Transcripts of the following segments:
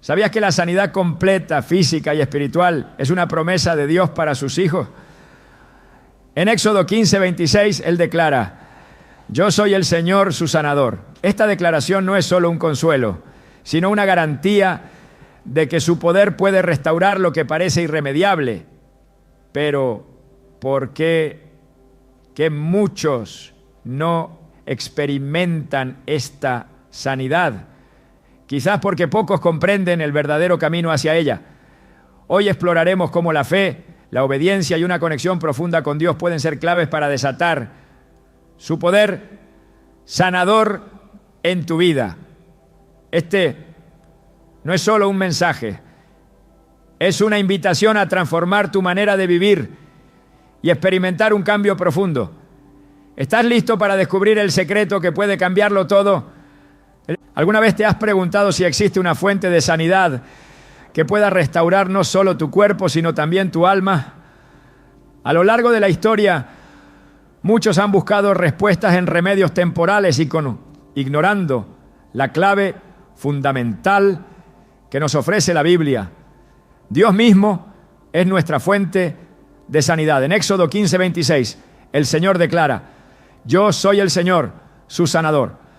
¿Sabías que la sanidad completa, física y espiritual, es una promesa de Dios para sus hijos? En Éxodo 15:26, Él declara: yo soy el Señor, su sanador. Esta declaración no es solo un consuelo, sino una garantía de que su poder puede restaurar lo que parece irremediable. Pero, ¿por qué que muchos no experimentan esta sanidad? Quizás porque pocos comprenden el verdadero camino hacia ella. Hoy exploraremos cómo la fe, la obediencia y una conexión profunda con Dios pueden ser claves para desatar su poder sanador en tu vida. Este no es solo un mensaje, es una invitación a transformar tu manera de vivir y experimentar un cambio profundo. ¿Estás listo para descubrir el secreto que puede cambiarlo todo? ¿Alguna vez te has preguntado si existe una fuente de sanidad que pueda restaurar no solo tu cuerpo, sino también tu alma? A lo largo de la historia, muchos han buscado respuestas en remedios temporales ignorando la clave fundamental que nos ofrece la Biblia. Dios mismo es nuestra fuente de sanidad. En Éxodo 15:26, el Señor declara: yo soy el Señor, su sanador.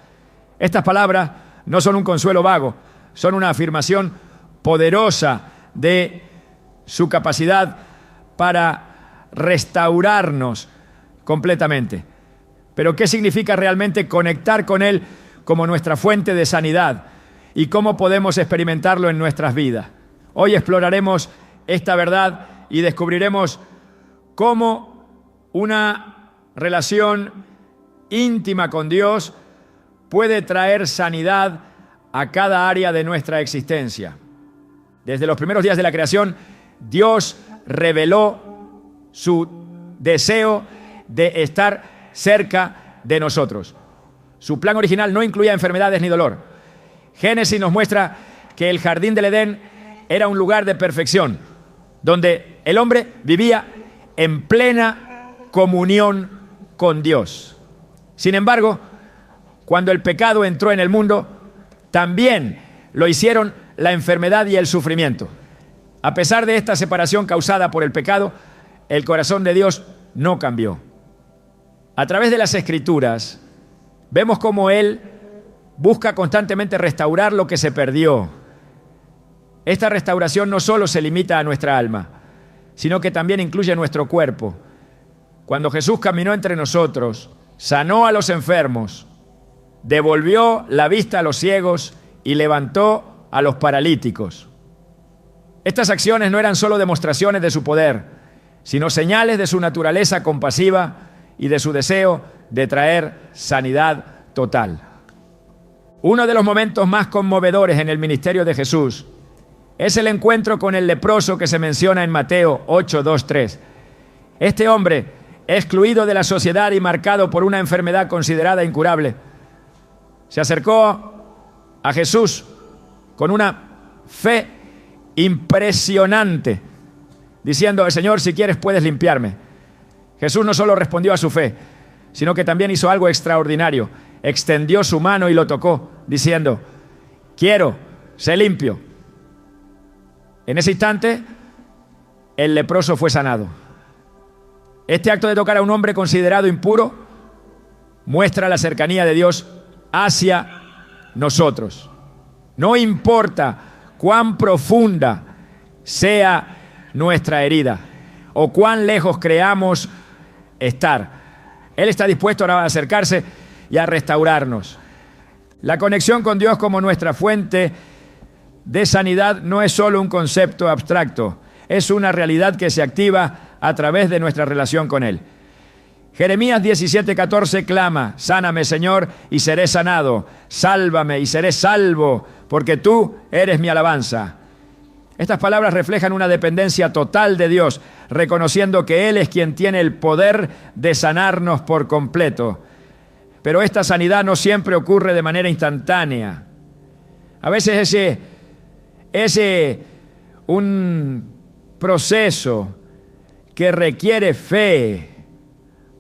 Estas palabras no son un consuelo vago, son una afirmación poderosa de su capacidad para restaurarnos completamente. Pero ¿qué significa realmente conectar con Él como nuestra fuente de sanidad? ¿Y cómo podemos experimentarlo en nuestras vidas? Hoy exploraremos esta verdad y descubriremos cómo una relación íntima con Dios puede traer sanidad a cada área de nuestra existencia. Desde los primeros días de la creación, Dios reveló su deseo de estar cerca de nosotros. Su plan original no incluía enfermedades ni dolor. Génesis nos muestra que el jardín del Edén era un lugar de perfección, donde el hombre vivía en plena comunión con Dios. Sin embargo, cuando el pecado entró en el mundo, también lo hicieron la enfermedad y el sufrimiento. A pesar de esta separación causada por el pecado, el corazón de Dios no cambió. A través de las Escrituras, vemos cómo Él busca constantemente restaurar lo que se perdió. Esta restauración no solo se limita a nuestra alma, sino que también incluye nuestro cuerpo. Cuando Jesús caminó entre nosotros, sanó a los enfermos, devolvió la vista a los ciegos y levantó a los paralíticos. Estas acciones no eran solo demostraciones de su poder, sino señales de su naturaleza compasiva y de su deseo de traer sanidad total. Uno de los momentos más conmovedores en el ministerio de Jesús es el encuentro con el leproso que se menciona en Mateo 8:2-3. Este hombre, excluido de la sociedad y marcado por una enfermedad considerada incurable, se acercó a Jesús con una fe impresionante, diciendo: Señor, si quieres puedes limpiarme. Jesús no solo respondió a su fe, sino que también hizo algo extraordinario. Extendió su mano y lo tocó, diciendo: quiero, sé limpio. En ese instante, el leproso fue sanado. Este acto de tocar a un hombre considerado impuro muestra la cercanía de Dios hacia nosotros. No importa cuán profunda sea nuestra herida o cuán lejos creamos estar, Él está dispuesto a acercarse y a restaurarnos. La conexión con Dios como nuestra fuente de sanidad no es solo un concepto abstracto, es una realidad que se activa a través de nuestra relación con Él. Jeremías 17:14 clama: sáname, Señor, y seré sanado, sálvame y seré salvo, porque tú eres mi alabanza. Estas palabras reflejan una dependencia total de Dios, reconociendo que Él es quien tiene el poder de sanarnos por completo. Pero esta sanidad no siempre ocurre de manera instantánea. A veces es un proceso que requiere fe,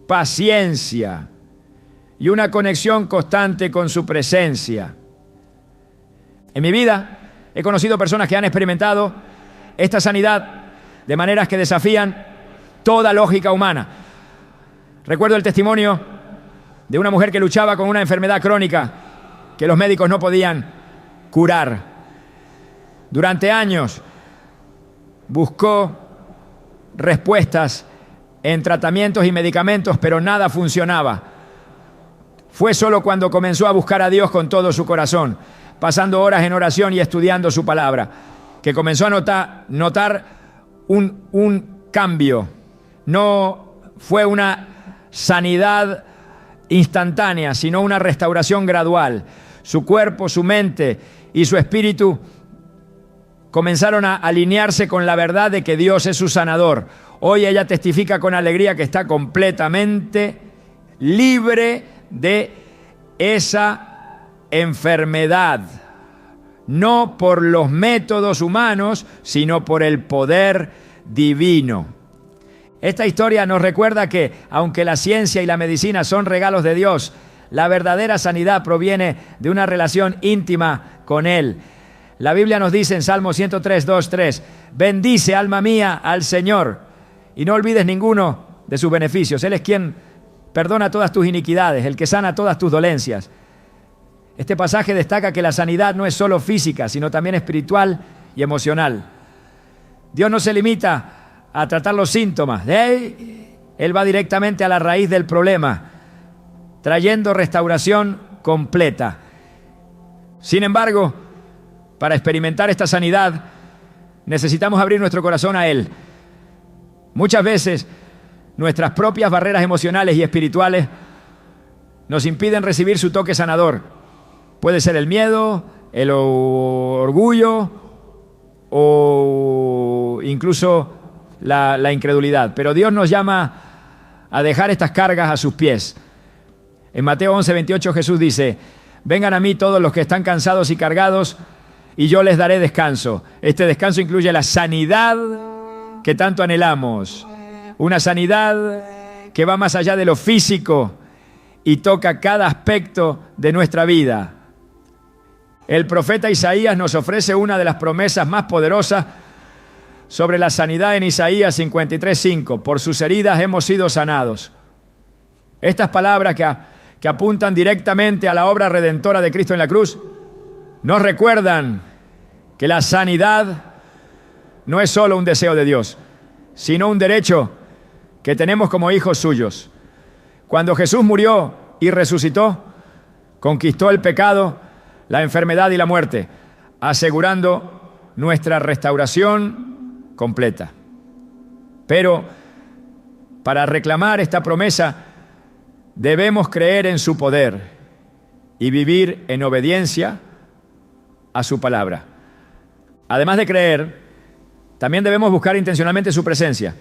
paciencia y una conexión constante con su presencia. En mi vida He conocido personas que han experimentado esta sanidad de maneras que desafían toda lógica humana. Recuerdo el testimonio de una mujer que luchaba con una enfermedad crónica que los médicos no podían curar. Durante años buscó respuestas en tratamientos y medicamentos, pero nada funcionaba. Fue solo cuando comenzó a buscar a Dios con todo su corazón, pasando horas en oración y estudiando su palabra, que comenzó a notar un cambio. No fue una sanidad instantánea, sino una restauración gradual. Su cuerpo, su mente y su espíritu comenzaron a alinearse con la verdad de que Dios es su sanador. Hoy ella testifica con alegría que está completamente libre de esa enfermedad, no por los métodos humanos, sino por el poder divino. Esta historia nos recuerda que, aunque la ciencia y la medicina son regalos de Dios, la verdadera sanidad proviene de una relación íntima con Él. La Biblia nos dice en Salmo 103, 2, 3, bendice, alma mía, al Señor, y no olvides ninguno de sus beneficios. Él es quien perdona todas tus iniquidades, el que sana todas tus dolencias. Este pasaje destaca que la sanidad no es solo física, sino también espiritual y emocional. Dios no se limita a tratar los síntomas. Él va directamente a la raíz del problema, trayendo restauración completa. Sin embargo, para experimentar esta sanidad, necesitamos abrir nuestro corazón a Él. Muchas veces, nuestras propias barreras emocionales y espirituales nos impiden recibir su toque sanador. Puede ser el miedo, el orgullo o incluso la incredulidad. Pero Dios nos llama a dejar estas cargas a sus pies. En Mateo 11, 28 Jesús dice, vengan a mí todos los que están cansados y cargados y yo les daré descanso. Este descanso incluye la sanidad que tanto anhelamos. Una sanidad que va más allá de lo físico y toca cada aspecto de nuestra vida. El profeta Isaías nos ofrece una de las promesas más poderosas sobre la sanidad en Isaías 53:5. Por sus heridas hemos sido sanados. Estas palabras que apuntan directamente a la obra redentora de Cristo en la cruz nos recuerdan que la sanidad no es solo un deseo de Dios, sino un derecho que tenemos como hijos suyos. Cuando Jesús murió y resucitó, conquistó el pecado, la enfermedad y la muerte, asegurando nuestra restauración completa. Pero para reclamar esta promesa, debemos creer en su poder y vivir en obediencia a su palabra. Además de creer, también debemos buscar intencionalmente su presencia.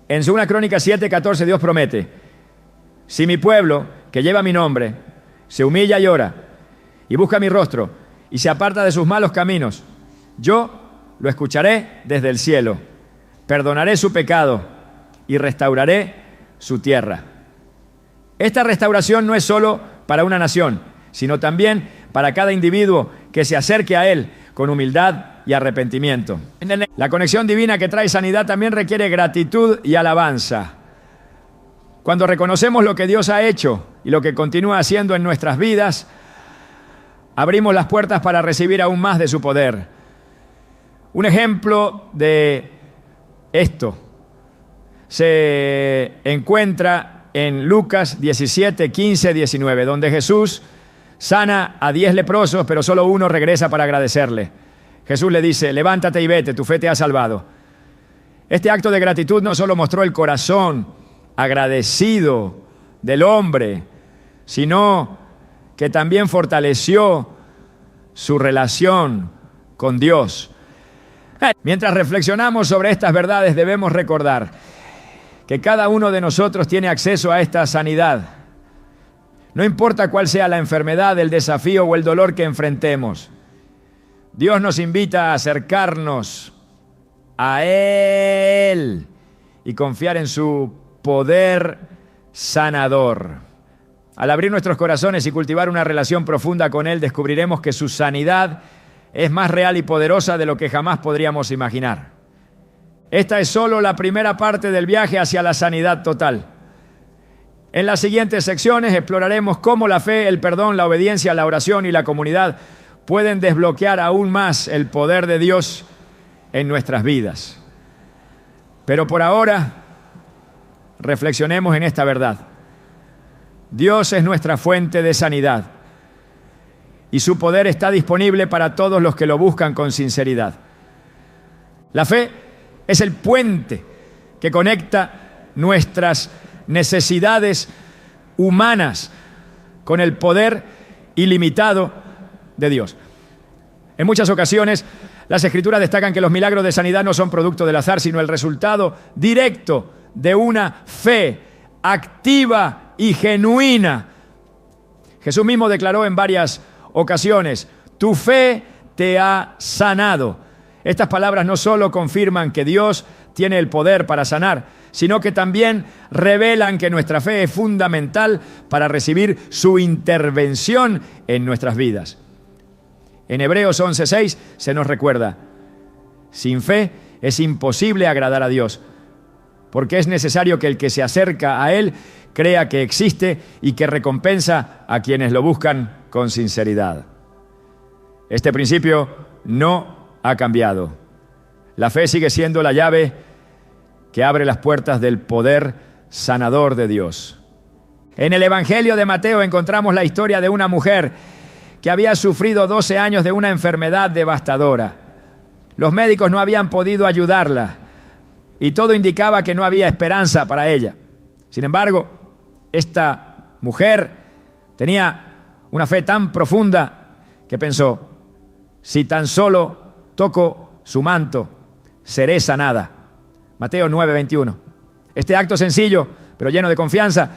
En 2 Crónicas 7:14 Dios promete, si mi pueblo, que lleva mi nombre, se humilla y ora, y busca mi rostro, y se aparta de sus malos caminos, yo lo escucharé desde el cielo, perdonaré su pecado y restauraré su tierra. Esta restauración no es solo para una nación, sino también para cada individuo que se acerque a Él con humildad y arrepentimiento. La conexión divina que trae sanidad también requiere gratitud y alabanza. Cuando reconocemos lo que Dios ha hecho y lo que continúa haciendo en nuestras vidas, abrimos las puertas para recibir aún más de su poder. Un ejemplo de esto se encuentra en Lucas 17, 15, 19, donde Jesús sana a 10 leprosos, pero solo uno regresa para agradecerle. Jesús le dice, levántate y vete, tu fe te ha salvado. Este acto de gratitud no solo mostró el corazón agradecido del hombre, sino que también fortaleció su relación con Dios. Mientras reflexionamos sobre estas verdades, debemos recordar que cada uno de nosotros tiene acceso a esta sanidad. No importa cuál sea la enfermedad, el desafío o el dolor que enfrentemos. Dios nos invita a acercarnos a Él y confiar en su poder sanador. Al abrir nuestros corazones y cultivar una relación profunda con Él, descubriremos que su sanidad es más real y poderosa de lo que jamás podríamos imaginar. Esta es solo la primera parte del viaje hacia la sanidad total. En las siguientes secciones exploraremos cómo la fe, el perdón, la obediencia, la oración y la comunidad pueden desbloquear aún más el poder de Dios en nuestras vidas. Pero por ahora, reflexionemos en esta verdad. Dios es nuestra fuente de sanidad y su poder está disponible para todos los que lo buscan con sinceridad. La fe es el puente que conecta nuestras necesidades humanas con el poder ilimitado de Dios. En muchas ocasiones, las Escrituras destacan que los milagros de sanidad no son producto del azar, sino el resultado directo de una fe activa y genuina. Jesús mismo declaró en varias ocasiones: tu fe te ha sanado. Estas palabras no solo confirman que Dios tiene el poder para sanar, sino que también revelan que nuestra fe es fundamental para recibir su intervención en nuestras vidas. En Hebreos 11:6 se nos recuerda: sin fe es imposible agradar a Dios, porque es necesario que el que se acerca a Él crea que existe y que recompensa a quienes lo buscan con sinceridad. Este principio no ha cambiado. La fe sigue siendo la llave que abre las puertas del poder sanador de Dios. En el Evangelio de Mateo encontramos la historia de una mujer que había sufrido 12 años de una enfermedad devastadora. Los médicos no habían podido ayudarla y todo indicaba que no había esperanza para ella. Sin embargo, esta mujer tenía una fe tan profunda que pensó: si tan solo toco su manto, seré sanada. Mateo 9:21. Este acto sencillo, pero lleno de confianza,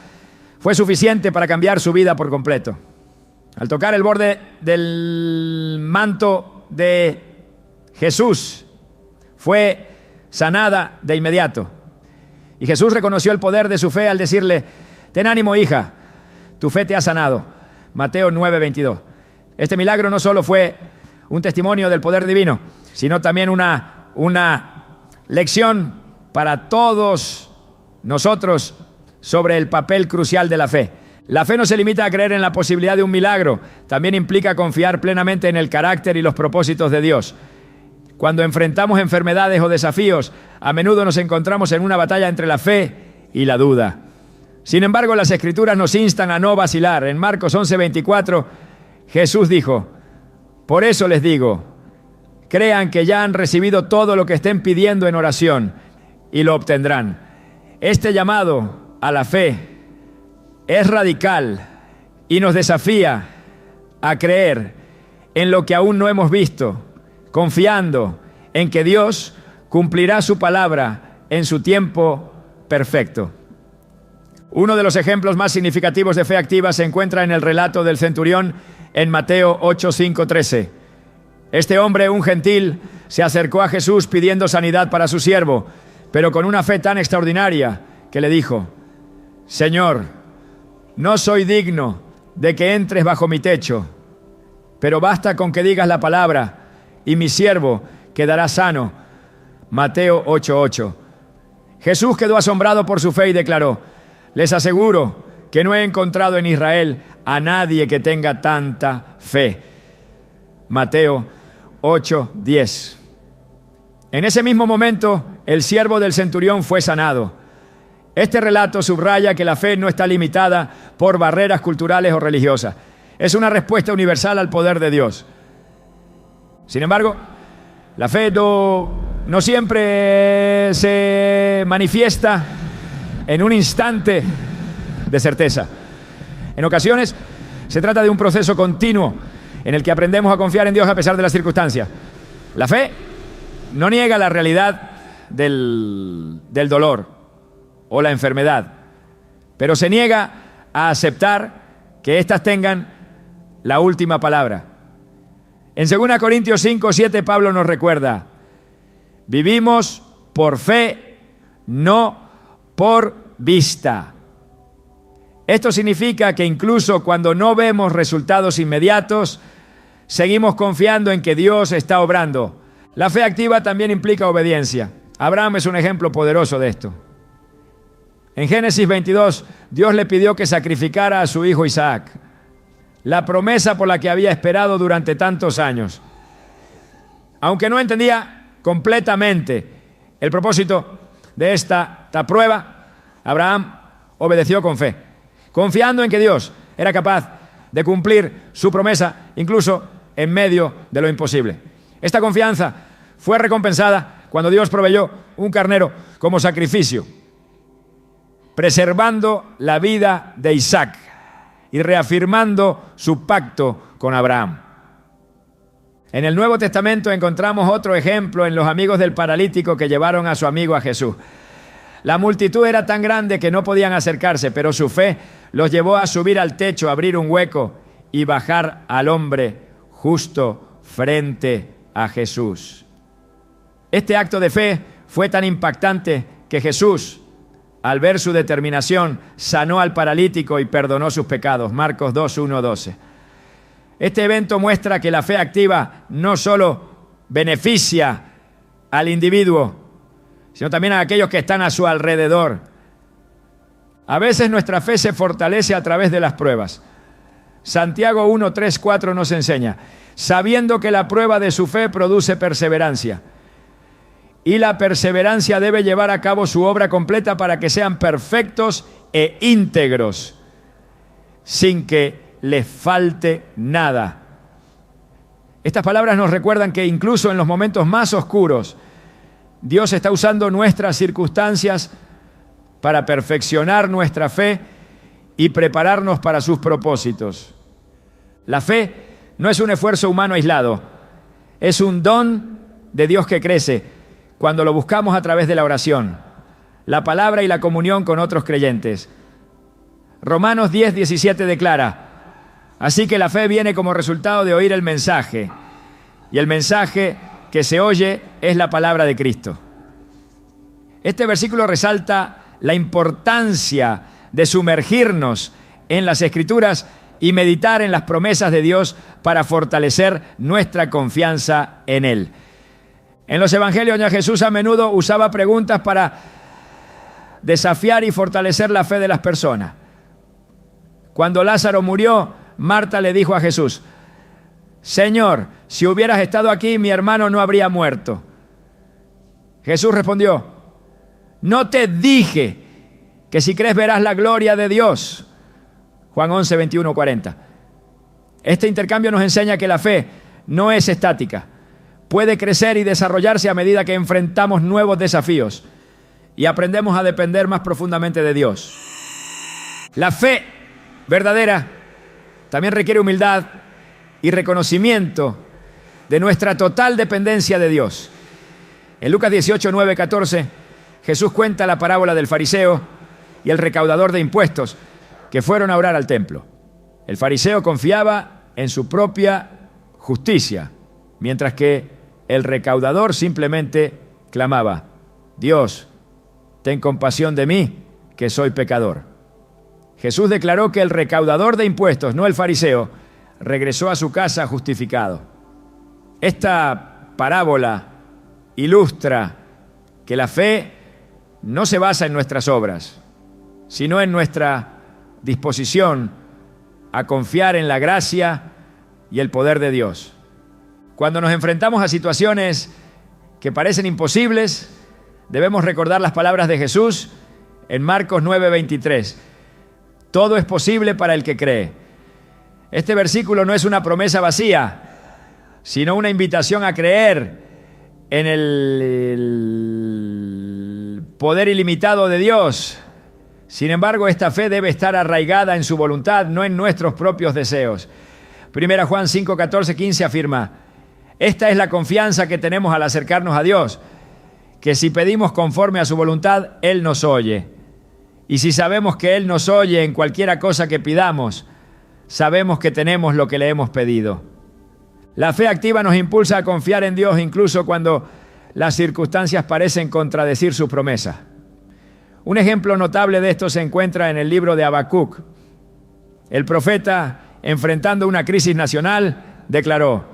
fue suficiente para cambiar su vida por completo. Al tocar el borde del manto de Jesús, fue sanada de inmediato. Y Jesús reconoció el poder de su fe al decirle: ten ánimo, hija, tu fe te ha sanado. Mateo 9:22. Este milagro no solo fue un testimonio del poder divino, sino también una lección para todos nosotros sobre el papel crucial de la fe. La fe no se limita a creer en la posibilidad de un milagro, también implica confiar plenamente en el carácter y los propósitos de Dios. Cuando enfrentamos enfermedades o desafíos, a menudo nos encontramos en una batalla entre la fe y la duda. Sin embargo, las Escrituras nos instan a no vacilar. En Marcos 11:24, Jesús dijo: por eso les digo, crean que ya han recibido todo lo que estén pidiendo en oración y lo obtendrán. Este llamado a la fe es radical y nos desafía a creer en lo que aún no hemos visto, confiando en que Dios cumplirá su palabra en su tiempo perfecto. Uno de los ejemplos más significativos de fe activa se encuentra en el relato del centurión en Mateo 8:5-13. Este hombre, un gentil, se acercó a Jesús pidiendo sanidad para su siervo, pero con una fe tan extraordinaria que le dijo: Señor, no soy digno de que entres bajo mi techo, pero basta con que digas la palabra y mi siervo quedará sano. Mateo 8:8. Jesús quedó asombrado por su fe y declaró: les aseguro que no he encontrado en Israel a nadie que tenga tanta fe. Mateo 8:10. En ese mismo momento, el siervo del centurión fue sanado. Este relato subraya que la fe no está limitada por barreras culturales o religiosas. Es una respuesta universal al poder de Dios. Sin embargo, la fe no siempre se manifiesta en un instante de certeza. En ocasiones, se trata de un proceso continuo en el que aprendemos a confiar en Dios a pesar de las circunstancias. La fe no niega la realidad del dolor o la enfermedad, pero se niega a aceptar que éstas tengan la última palabra. En 2 Corintios 5:7 Pablo nos recuerda: vivimos por fe, no por vista. Esto significa que incluso cuando no vemos resultados inmediatos, seguimos confiando en que Dios está obrando. La fe activa también implica obediencia. Abraham es un ejemplo poderoso de esto. En Génesis 22, Dios le pidió que sacrificara a su hijo Isaac, la promesa por la que había esperado durante tantos años. Aunque no entendía completamente el propósito de esta prueba, Abraham obedeció con fe, confiando en que Dios era capaz de cumplir su promesa, incluso en medio de lo imposible. Esta confianza fue recompensada cuando Dios proveyó un carnero como sacrificio, preservando la vida de Isaac y reafirmando su pacto con Abraham. En el Nuevo Testamento encontramos otro ejemplo en los amigos del paralítico que llevaron a su amigo a Jesús. La multitud era tan grande que no podían acercarse, pero su fe los llevó a subir al techo, abrir un hueco y bajar al hombre justo frente a Jesús. Este acto de fe fue tan impactante que Jesús, al ver su determinación, sanó al paralítico y perdonó sus pecados. Marcos 2:1-12. Este evento muestra que la fe activa no solo beneficia al individuo, sino también a aquellos que están a su alrededor. A veces nuestra fe se fortalece a través de las pruebas. Santiago 1:3-4 nos enseña: sabiendo que la prueba de su fe produce perseverancia, y la perseverancia debe llevar a cabo su obra completa para que sean perfectos e íntegros, sin que les falte nada. Estas palabras nos recuerdan que incluso en los momentos más oscuros, Dios está usando nuestras circunstancias para perfeccionar nuestra fe y prepararnos para sus propósitos. La fe no es un esfuerzo humano aislado, es un don de Dios que crece cuando lo buscamos a través de la oración, la palabra y la comunión con otros creyentes. Romanos 10:17 declara: así que la fe viene como resultado de oír el mensaje, y el mensaje que se oye es la palabra de Cristo. Este versículo resalta la importancia de sumergirnos en las Escrituras y meditar en las promesas de Dios para fortalecer nuestra confianza en Él. En los evangelios ya Jesús a menudo usaba preguntas para desafiar y fortalecer la fe de las personas. Cuando Lázaro murió, Marta le dijo a Jesús: Señor, si hubieras estado aquí, mi hermano no habría muerto. Jesús respondió: ¿no te dije que si crees verás la gloria de Dios? Juan 11:21-40. Este intercambio nos enseña que la fe no es estática. Puede crecer y desarrollarse a medida que enfrentamos nuevos desafíos y aprendemos a depender más profundamente de Dios. La fe verdadera también requiere humildad y reconocimiento de nuestra total dependencia de Dios. En Lucas 18:9-14, Jesús cuenta la parábola del fariseo y el recaudador de impuestos que fueron a orar al templo. El fariseo confiaba en su propia justicia, mientras que el recaudador simplemente clamaba: Dios, ten compasión de mí, que soy pecador. Jesús declaró que el recaudador de impuestos, no el fariseo, regresó a su casa justificado. Esta parábola ilustra que la fe no se basa en nuestras obras, sino en nuestra disposición a confiar en la gracia y el poder de Dios. Cuando nos enfrentamos a situaciones que parecen imposibles, debemos recordar las palabras de Jesús en Marcos 9:23. Todo es posible para el que cree. Este versículo no es una promesa vacía, sino una invitación a creer en el poder ilimitado de Dios. Sin embargo, esta fe debe estar arraigada en su voluntad, no en nuestros propios deseos. 1 Juan 5:14-15 afirma: esta es la confianza que tenemos al acercarnos a Dios, que si pedimos conforme a su voluntad, Él nos oye. Y si sabemos que Él nos oye en cualquiera cosa que pidamos, sabemos que tenemos lo que le hemos pedido. La fe activa nos impulsa a confiar en Dios incluso cuando las circunstancias parecen contradecir su promesa. Un ejemplo notable de esto se encuentra en el libro de Habacuc. El profeta, enfrentando una crisis nacional, declaró: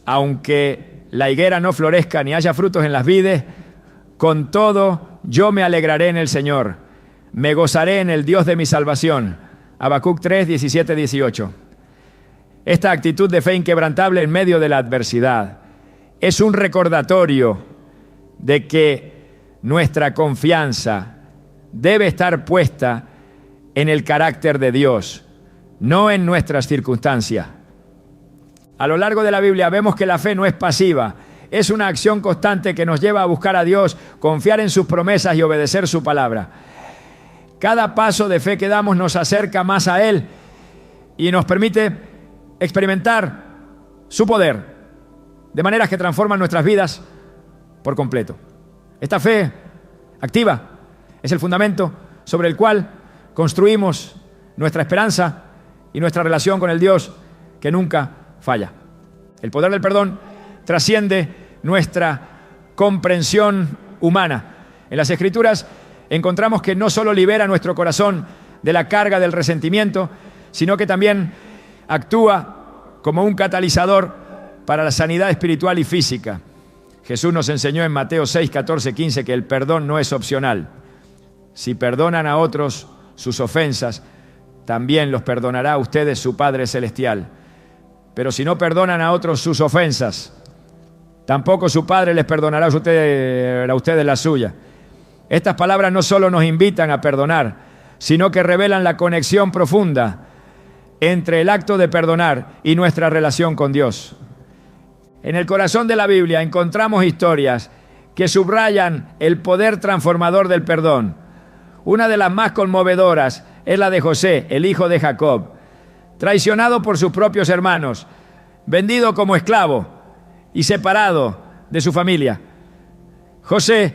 aunque la higuera no florezca ni haya frutos en las vides, con todo yo me alegraré en el Señor, me gozaré en el Dios de mi salvación. Habacuc 3, 17, 18. Esta actitud de fe inquebrantable en medio de la adversidad es un recordatorio de que nuestra confianza debe estar puesta en el carácter de Dios, no en nuestras circunstancias. A lo largo de la Biblia vemos que la fe no es pasiva, es una acción constante que nos lleva a buscar a Dios, confiar en sus promesas y obedecer su palabra. Cada paso de fe que damos nos acerca más a Él y nos permite experimentar su poder de maneras que transforman nuestras vidas por completo. Esta fe activa es el fundamento sobre el cual construimos nuestra esperanza y nuestra relación con el Dios que nunca falla. El poder del perdón trasciende nuestra comprensión humana. En las Escrituras encontramos que no solo libera nuestro corazón de la carga del resentimiento, sino que también actúa como un catalizador para la sanidad espiritual y física. Jesús nos enseñó en Mateo 6, 14, 15 que el perdón no es opcional. Si perdonan a otros sus ofensas, también los perdonará a ustedes su Padre Celestial. Pero si no perdonan a otros sus ofensas, tampoco su Padre les perdonará a ustedes la suya. Estas palabras no solo nos invitan a perdonar, sino que revelan la conexión profunda entre el acto de perdonar y nuestra relación con Dios. En el corazón de la Biblia encontramos historias que subrayan el poder transformador del perdón. Una de las más conmovedoras es la de José, el hijo de Jacob, traicionado por sus propios hermanos, vendido como esclavo y separado de su familia. José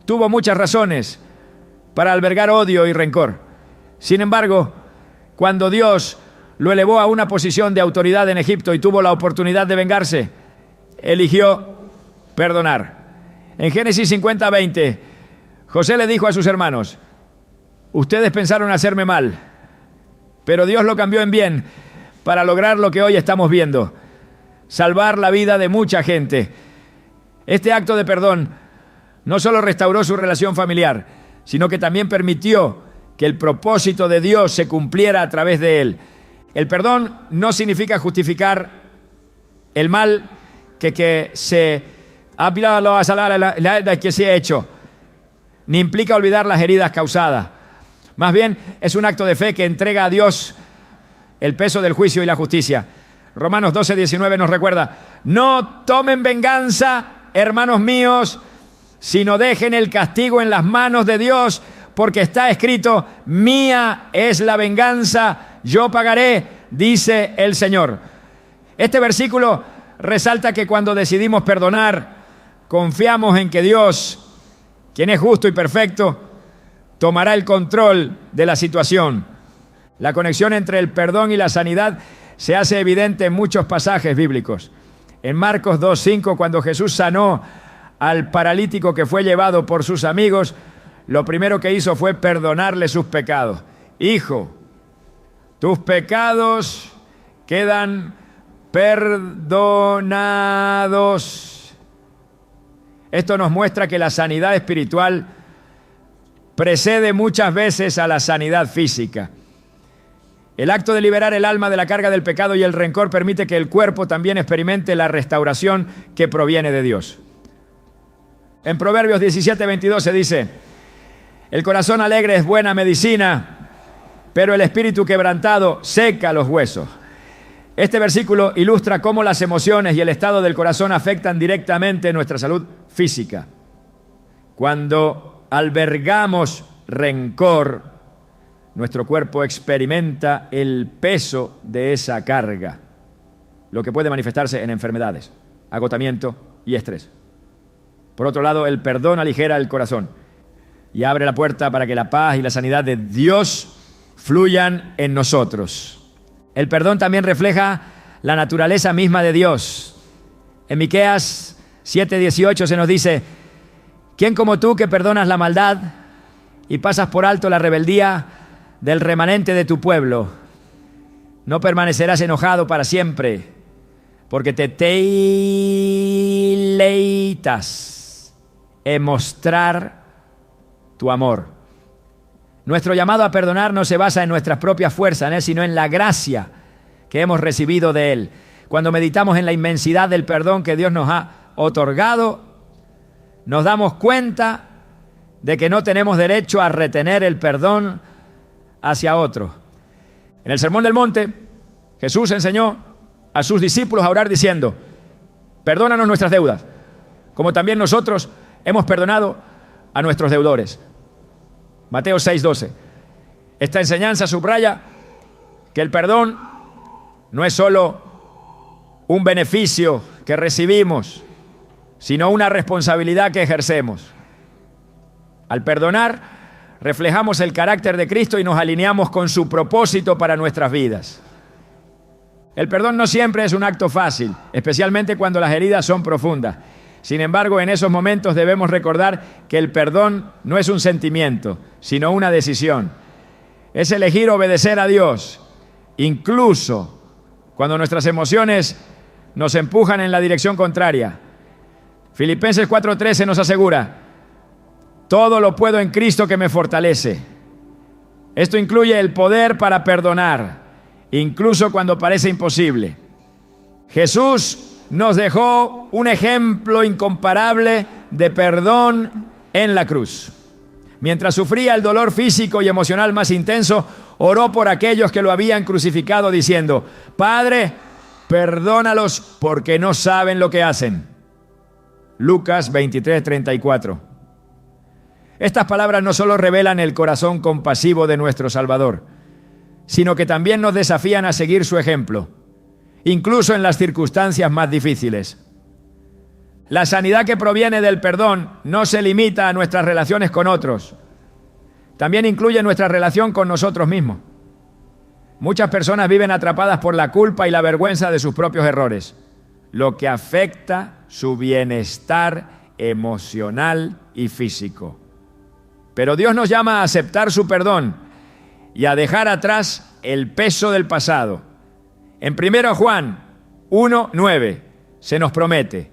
tuvo muchas razones para albergar odio y rencor. Sin embargo, cuando Dios lo elevó a una posición de autoridad en Egipto y tuvo la oportunidad de vengarse, eligió perdonar. En Génesis 50, 20, José le dijo a sus hermanos: ustedes pensaron hacerme mal, pero Dios lo cambió en bien para lograr lo que hoy estamos viendo, salvar la vida de mucha gente. Este acto de perdón no solo restauró su relación familiar, sino que también permitió que el propósito de Dios se cumpliera a través de él. El perdón no significa justificar el mal que se ha hecho, ni implica olvidar las heridas causadas. Más bien, es un acto de fe que entrega a Dios el peso del juicio y la justicia. Romanos 12, 19 nos recuerda: no tomen venganza, hermanos míos, sino dejen el castigo en las manos de Dios, porque está escrito: mía es la venganza, yo pagaré, dice el Señor. Este versículo resalta que cuando decidimos perdonar, confiamos en que Dios, quien es justo y perfecto, tomará el control de la situación. La conexión entre el perdón y la sanidad se hace evidente en muchos pasajes bíblicos. En Marcos 2:5, cuando Jesús sanó al paralítico que fue llevado por sus amigos, lo primero que hizo fue perdonarle sus pecados. Hijo, tus pecados quedan perdonados. Esto nos muestra que la sanidad espiritual precede muchas veces a la sanidad física. El acto de liberar el alma de la carga del pecado y el rencor permite que el cuerpo también experimente la restauración que proviene de Dios. En Proverbios 17:22 se dice: el corazón alegre es buena medicina, pero el espíritu quebrantado seca los huesos. Este versículo ilustra cómo las emociones y el estado del corazón afectan directamente nuestra salud física. Cuando albergamos rencor, nuestro cuerpo experimenta el peso de esa carga, lo que puede manifestarse en enfermedades, agotamiento y estrés. Por otro lado, el perdón aligera el corazón y abre la puerta para que la paz y la sanidad de Dios fluyan en nosotros. El perdón también refleja la naturaleza misma de Dios. En Miqueas 7:18 se nos dice: ¿quién como tú que perdonas la maldad y pasas por alto la rebeldía del remanente de tu pueblo? No permanecerás enojado para siempre, porque te deleitas en mostrar tu amor. Nuestro llamado a perdonar no se basa en nuestras propias fuerzas, sino en la gracia que hemos recibido de Él. Cuando meditamos en la inmensidad del perdón que Dios nos ha otorgado, nos damos cuenta de que no tenemos derecho a retener el perdón hacia otro. En el Sermón del Monte, Jesús enseñó a sus discípulos a orar diciendo: perdónanos nuestras deudas, como también nosotros hemos perdonado a nuestros deudores. Mateo 6:12. Esta enseñanza subraya que el perdón no es solo un beneficio que recibimos, sino una responsabilidad que ejercemos. Al perdonar, reflejamos el carácter de Cristo y nos alineamos con su propósito para nuestras vidas. El perdón no siempre es un acto fácil, especialmente cuando las heridas son profundas. Sin embargo, en esos momentos debemos recordar que el perdón no es un sentimiento, sino una decisión. Es elegir obedecer a Dios, incluso cuando nuestras emociones nos empujan en la dirección contraria. Filipenses 4:13 nos asegura: todo lo puedo en Cristo que me fortalece. Esto incluye el poder para perdonar, incluso cuando parece imposible. Jesús nos dejó un ejemplo incomparable de perdón en la cruz. Mientras sufría el dolor físico y emocional más intenso, oró por aquellos que lo habían crucificado diciendo: Padre, perdónalos porque no saben lo que hacen. Lucas 23:34. Estas palabras no solo revelan el corazón compasivo de nuestro Salvador, sino que también nos desafían a seguir su ejemplo, incluso en las circunstancias más difíciles. La sanidad que proviene del perdón no se limita a nuestras relaciones con otros, también incluye nuestra relación con nosotros mismos. Muchas personas viven atrapadas por la culpa y la vergüenza de sus propios errores, lo que afecta su bienestar emocional y físico. Pero Dios nos llama a aceptar su perdón y a dejar atrás el peso del pasado. En 1 Juan 1:9 se nos promete: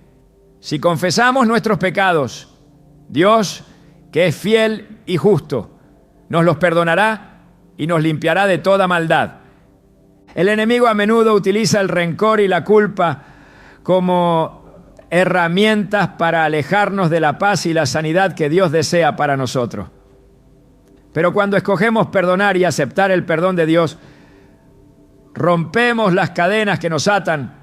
si confesamos nuestros pecados, Dios, que es fiel y justo, nos los perdonará y nos limpiará de toda maldad. El enemigo a menudo utiliza el rencor y la culpa como herramientas para alejarnos de la paz y la sanidad que Dios desea para nosotros. Pero cuando escogemos perdonar y aceptar el perdón de Dios, rompemos las cadenas que nos atan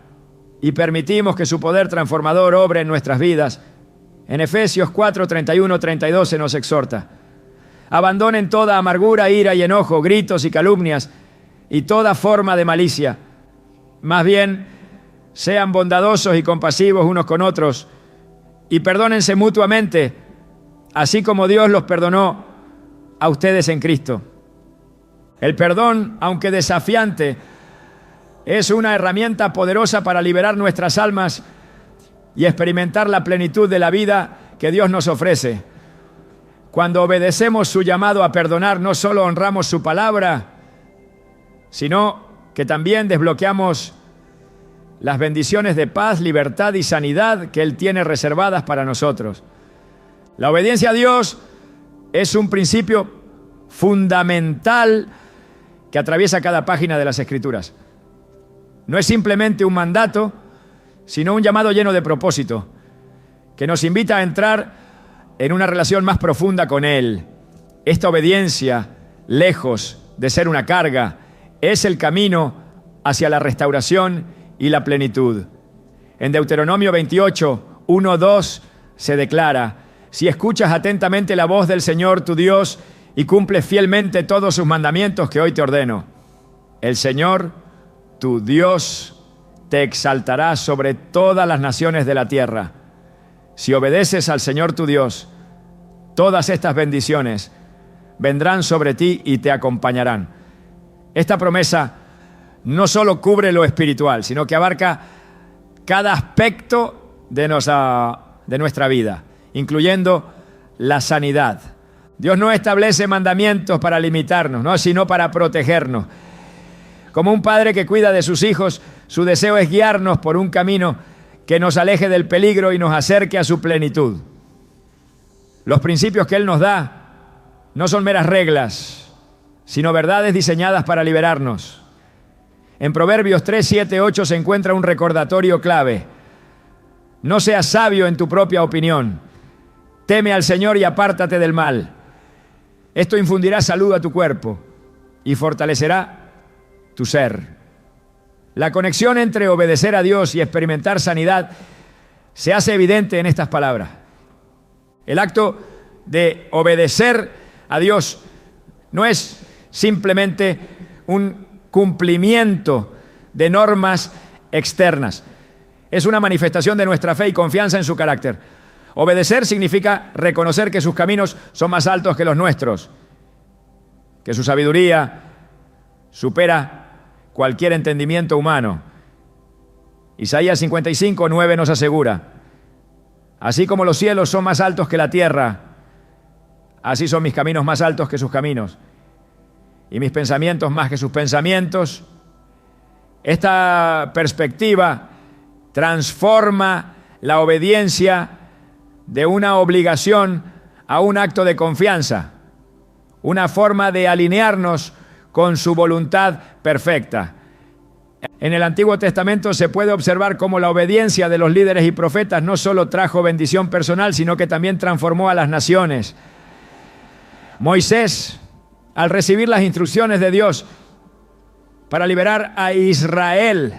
y permitimos que su poder transformador obre en nuestras vidas. En Efesios 4:31-32 se nos exhorta: abandonen toda amargura, ira y enojo, gritos y calumnias y toda forma de malicia. Más bien, sean bondadosos y compasivos unos con otros y perdónense mutuamente, así como Dios los perdonó a ustedes en Cristo. El perdón, aunque desafiante, es una herramienta poderosa para liberar nuestras almas y experimentar la plenitud de la vida que Dios nos ofrece. Cuando obedecemos su llamado a perdonar, no solo honramos su palabra, sino que también desbloqueamos las bendiciones de paz, libertad y sanidad que Él tiene reservadas para nosotros. La obediencia a Dios es un principio fundamental que atraviesa cada página de las Escrituras. No es simplemente un mandato, sino un llamado lleno de propósito, que nos invita a entrar en una relación más profunda con Él. Esta obediencia, lejos de ser una carga, es el camino hacia la restauración y la plenitud. En Deuteronomio 28:1-2 se declara: si escuchas atentamente la voz del Señor tu Dios y cumples fielmente todos sus mandamientos que hoy te ordeno, el Señor tu Dios te exaltará sobre todas las naciones de la tierra. Si obedeces al Señor tu Dios, todas estas bendiciones vendrán sobre ti y te acompañarán. Esta promesa no solo cubre lo espiritual, sino que abarca cada aspecto de nuestra vida, incluyendo la sanidad. Dios no establece mandamientos para limitarnos, ¿no?, sino para protegernos. Como un padre que cuida de sus hijos, Su deseo es guiarnos por un camino que nos aleje del peligro y nos acerque a su plenitud. Los principios que Él nos da no son meras reglas, sino verdades diseñadas para liberarnos. En Proverbios 3, 7, 8 se encuentra un recordatorio clave. No seas sabio en tu propia opinión. Teme al Señor y apártate del mal. Esto infundirá salud a tu cuerpo y fortalecerá tu ser. La conexión entre obedecer a Dios y experimentar sanidad se hace evidente en estas palabras. El acto de obedecer a Dios no es simplemente un cumplimiento de normas externas. Es una manifestación de nuestra fe y confianza en su carácter. Obedecer significa reconocer que sus caminos son más altos que los nuestros, que su sabiduría supera cualquier entendimiento humano. Isaías 55, 9 nos asegura: así como los cielos son más altos que la tierra, así son mis caminos más altos que sus caminos, y mis pensamientos más que sus pensamientos. Esta perspectiva transforma la obediencia de una obligación a un acto de confianza, una forma de alinearnos con su voluntad perfecta. En el Antiguo Testamento se puede observar cómo la obediencia de los líderes y profetas no solo trajo bendición personal, sino que también transformó a las naciones. Moisés, al recibir las instrucciones de Dios para liberar a Israel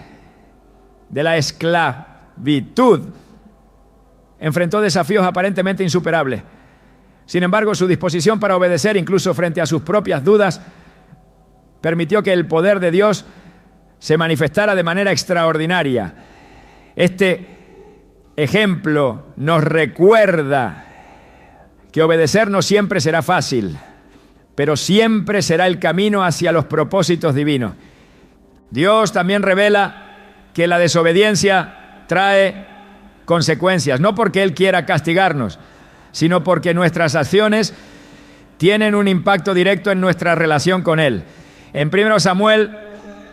de la esclavitud, enfrentó desafíos aparentemente insuperables. Sin embargo, su disposición para obedecer, incluso frente a sus propias dudas, permitió que el poder de Dios se manifestara de manera extraordinaria. Este ejemplo nos recuerda que obedecer no siempre será fácil, pero siempre será el camino hacia los propósitos divinos. Dios también revela que la desobediencia trae consecuencias, no porque Él quiera castigarnos, sino porque nuestras acciones tienen un impacto directo en nuestra relación con Él. En 1 Samuel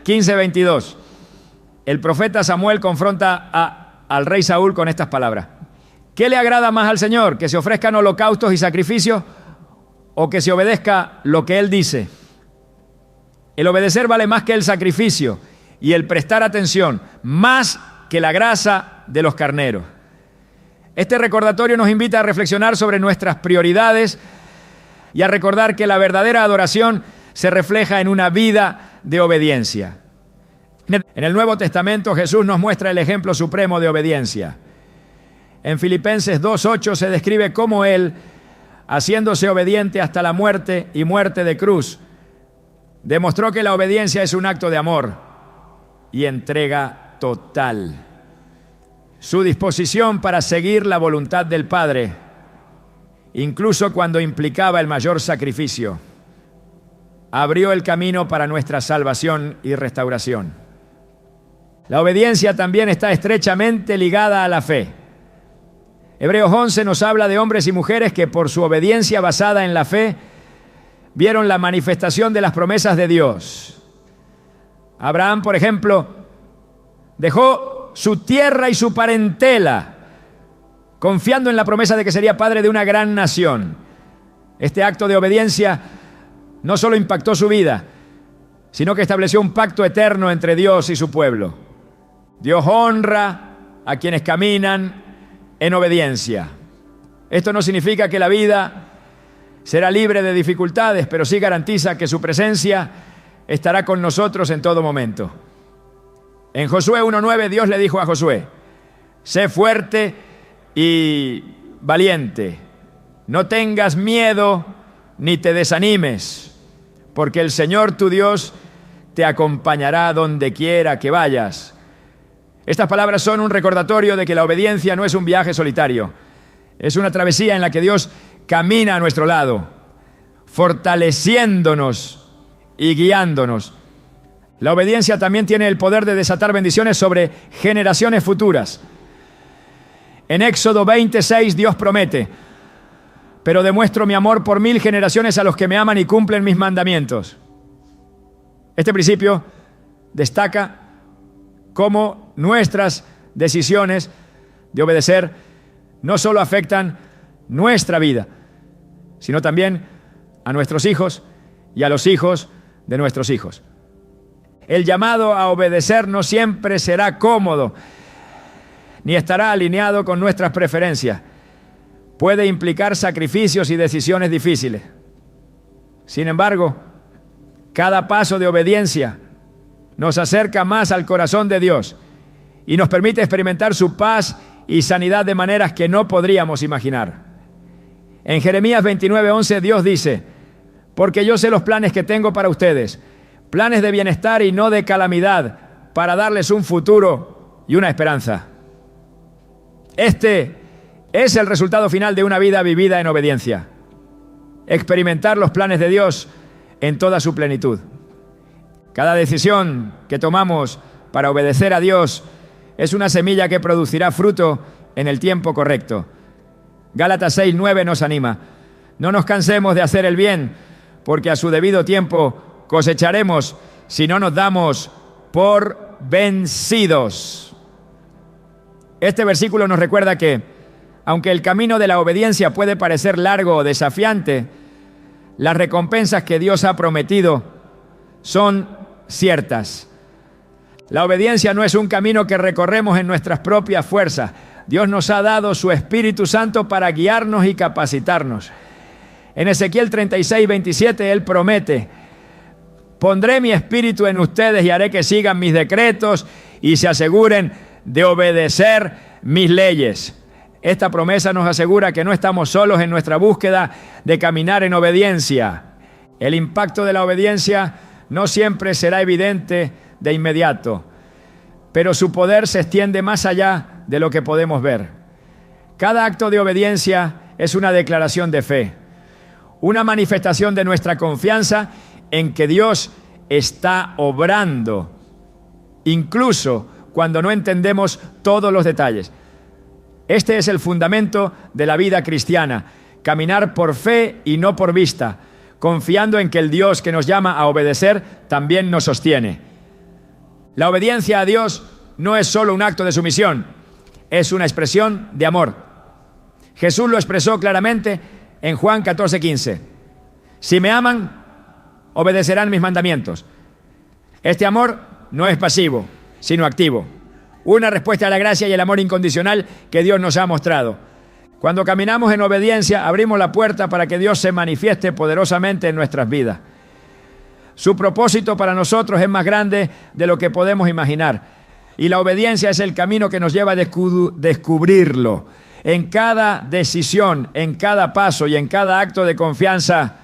15, 22, el profeta Samuel confronta al rey Saúl con estas palabras: ¿qué le agrada más al Señor? ¿Que se ofrezcan holocaustos y sacrificios o que se obedezca lo que Él dice? El obedecer vale más que el sacrificio y el prestar atención, más que la grasa de los carneros. Este recordatorio nos invita a reflexionar sobre nuestras prioridades y a recordar que la verdadera adoración se refleja en una vida de obediencia. En el Nuevo Testamento Jesús nos muestra el ejemplo supremo de obediencia. En Filipenses 2:8 se describe cómo Él, haciéndose obediente hasta la muerte y muerte de cruz, demostró que la obediencia es un acto de amor y entrega total. Su disposición para seguir la voluntad del Padre, incluso cuando implicaba el mayor sacrificio, abrió el camino para nuestra salvación y restauración. La obediencia también está estrechamente ligada a la fe. Hebreos 11 nos habla de hombres y mujeres que por su obediencia basada en la fe vieron la manifestación de las promesas de Dios. Abraham, por ejemplo, dejó su tierra y su parentela, confiando en la promesa de que sería padre de una gran nación. Este acto de obediencia no solo impactó su vida, sino que estableció un pacto eterno entre Dios y su pueblo. Dios honra a quienes caminan en obediencia. Esto no significa que la vida será libre de dificultades, pero sí garantiza que su presencia estará con nosotros en todo momento. En Josué 1:9 Dios le dijo a Josué: sé fuerte y valiente, no tengas miedo ni te desanimes, porque el Señor tu Dios te acompañará donde quiera que vayas. Estas palabras son un recordatorio de que la obediencia no es un viaje solitario, es una travesía en la que Dios camina a nuestro lado, fortaleciéndonos y guiándonos. La obediencia también tiene el poder de desatar bendiciones sobre generaciones futuras. En Éxodo 26 Dios promete: pero demuestro mi amor por 1000 generaciones a los que me aman y cumplen mis mandamientos. Este principio destaca cómo nuestras decisiones de obedecer no solo afectan nuestra vida, sino también a nuestros hijos y a los hijos de nuestros hijos. El llamado a obedecer no siempre será cómodo, ni estará alineado con nuestras preferencias. Puede implicar sacrificios y decisiones difíciles. Sin embargo, cada paso de obediencia nos acerca más al corazón de Dios y nos permite experimentar su paz y sanidad de maneras que no podríamos imaginar. En Jeremías 29:11 Dios dice: porque yo sé los planes que tengo para ustedes, planes de bienestar y no de calamidad, para darles un futuro y una esperanza. Este es el resultado final de una vida vivida en obediencia. Experimentar los planes de Dios en toda su plenitud. Cada decisión que tomamos para obedecer a Dios es una semilla que producirá fruto en el tiempo correcto. Gálatas 6:9 nos anima: no nos cansemos de hacer el bien, porque a su debido tiempo cosecharemos si no nos damos por vencidos. Este versículo nos recuerda que, aunque el camino de la obediencia puede parecer largo o desafiante, las recompensas que Dios ha prometido son ciertas. La obediencia no es un camino que recorremos en nuestras propias fuerzas. Dios nos ha dado su Espíritu Santo para guiarnos y capacitarnos. En Ezequiel 36:27 Él promete: pondré mi espíritu en ustedes y haré que sigan mis decretos y se aseguren de obedecer mis leyes. Esta promesa nos asegura que no estamos solos en nuestra búsqueda de caminar en obediencia. El impacto de la obediencia no siempre será evidente de inmediato, pero su poder se extiende más allá de lo que podemos ver. Cada acto de obediencia es una declaración de fe, una manifestación de nuestra confianza en que Dios está obrando, incluso cuando no entendemos todos los detalles. Este es el fundamento de la vida cristiana: caminar por fe y no por vista, confiando en que el Dios que nos llama a obedecer también nos sostiene. La obediencia a Dios no es solo un acto de sumisión, es una expresión de amor. Jesús lo expresó claramente en Juan 14:15. Si me aman, obedecerán mis mandamientos. Este amor no es pasivo, sino activo. Una respuesta a la gracia y el amor incondicional que Dios nos ha mostrado. Cuando caminamos en obediencia, abrimos la puerta para que Dios se manifieste poderosamente en nuestras vidas. Su propósito para nosotros es más grande de lo que podemos imaginar. Y la obediencia es el camino que nos lleva a descubrirlo. En cada decisión, en cada paso y en cada acto de confianza,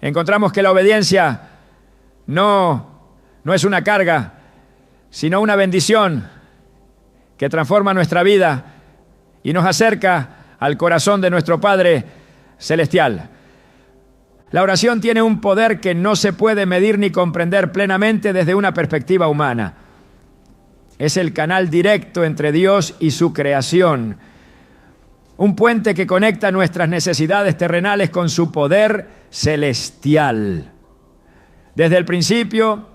encontramos que la obediencia no es una carga, sino una bendición que transforma nuestra vida y nos acerca al corazón de nuestro Padre Celestial. La oración tiene un poder que no se puede medir ni comprender plenamente desde una perspectiva humana. Es el canal directo entre Dios y su creación, un puente que conecta nuestras necesidades terrenales con su poder celestial. Desde el principio,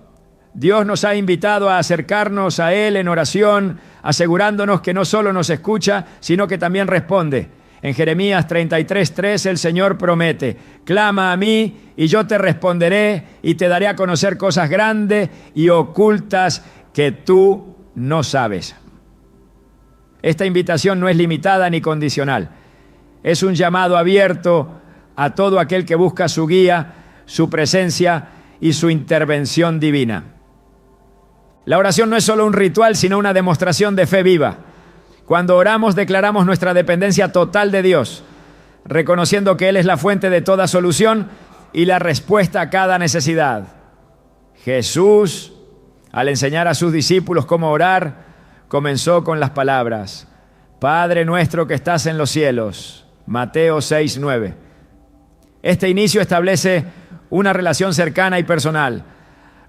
Dios nos ha invitado a acercarnos a Él en oración, asegurándonos que no solo nos escucha, sino que también responde. En Jeremías 33:3 el Señor promete: clama a mí y yo te responderé y te daré a conocer cosas grandes y ocultas que tú no sabes. Esta invitación no es limitada ni condicional. Es un llamado abierto a todo aquel que busca su guía, su presencia y su intervención divina. La oración no es solo un ritual, sino una demostración de fe viva. Cuando oramos, declaramos nuestra dependencia total de Dios, reconociendo que Él es la fuente de toda solución y la respuesta a cada necesidad. Jesús, al enseñar a sus discípulos cómo orar, comenzó con las palabras: Padre nuestro que estás en los cielos. Mateo 6:9. Este inicio establece una relación cercana y personal,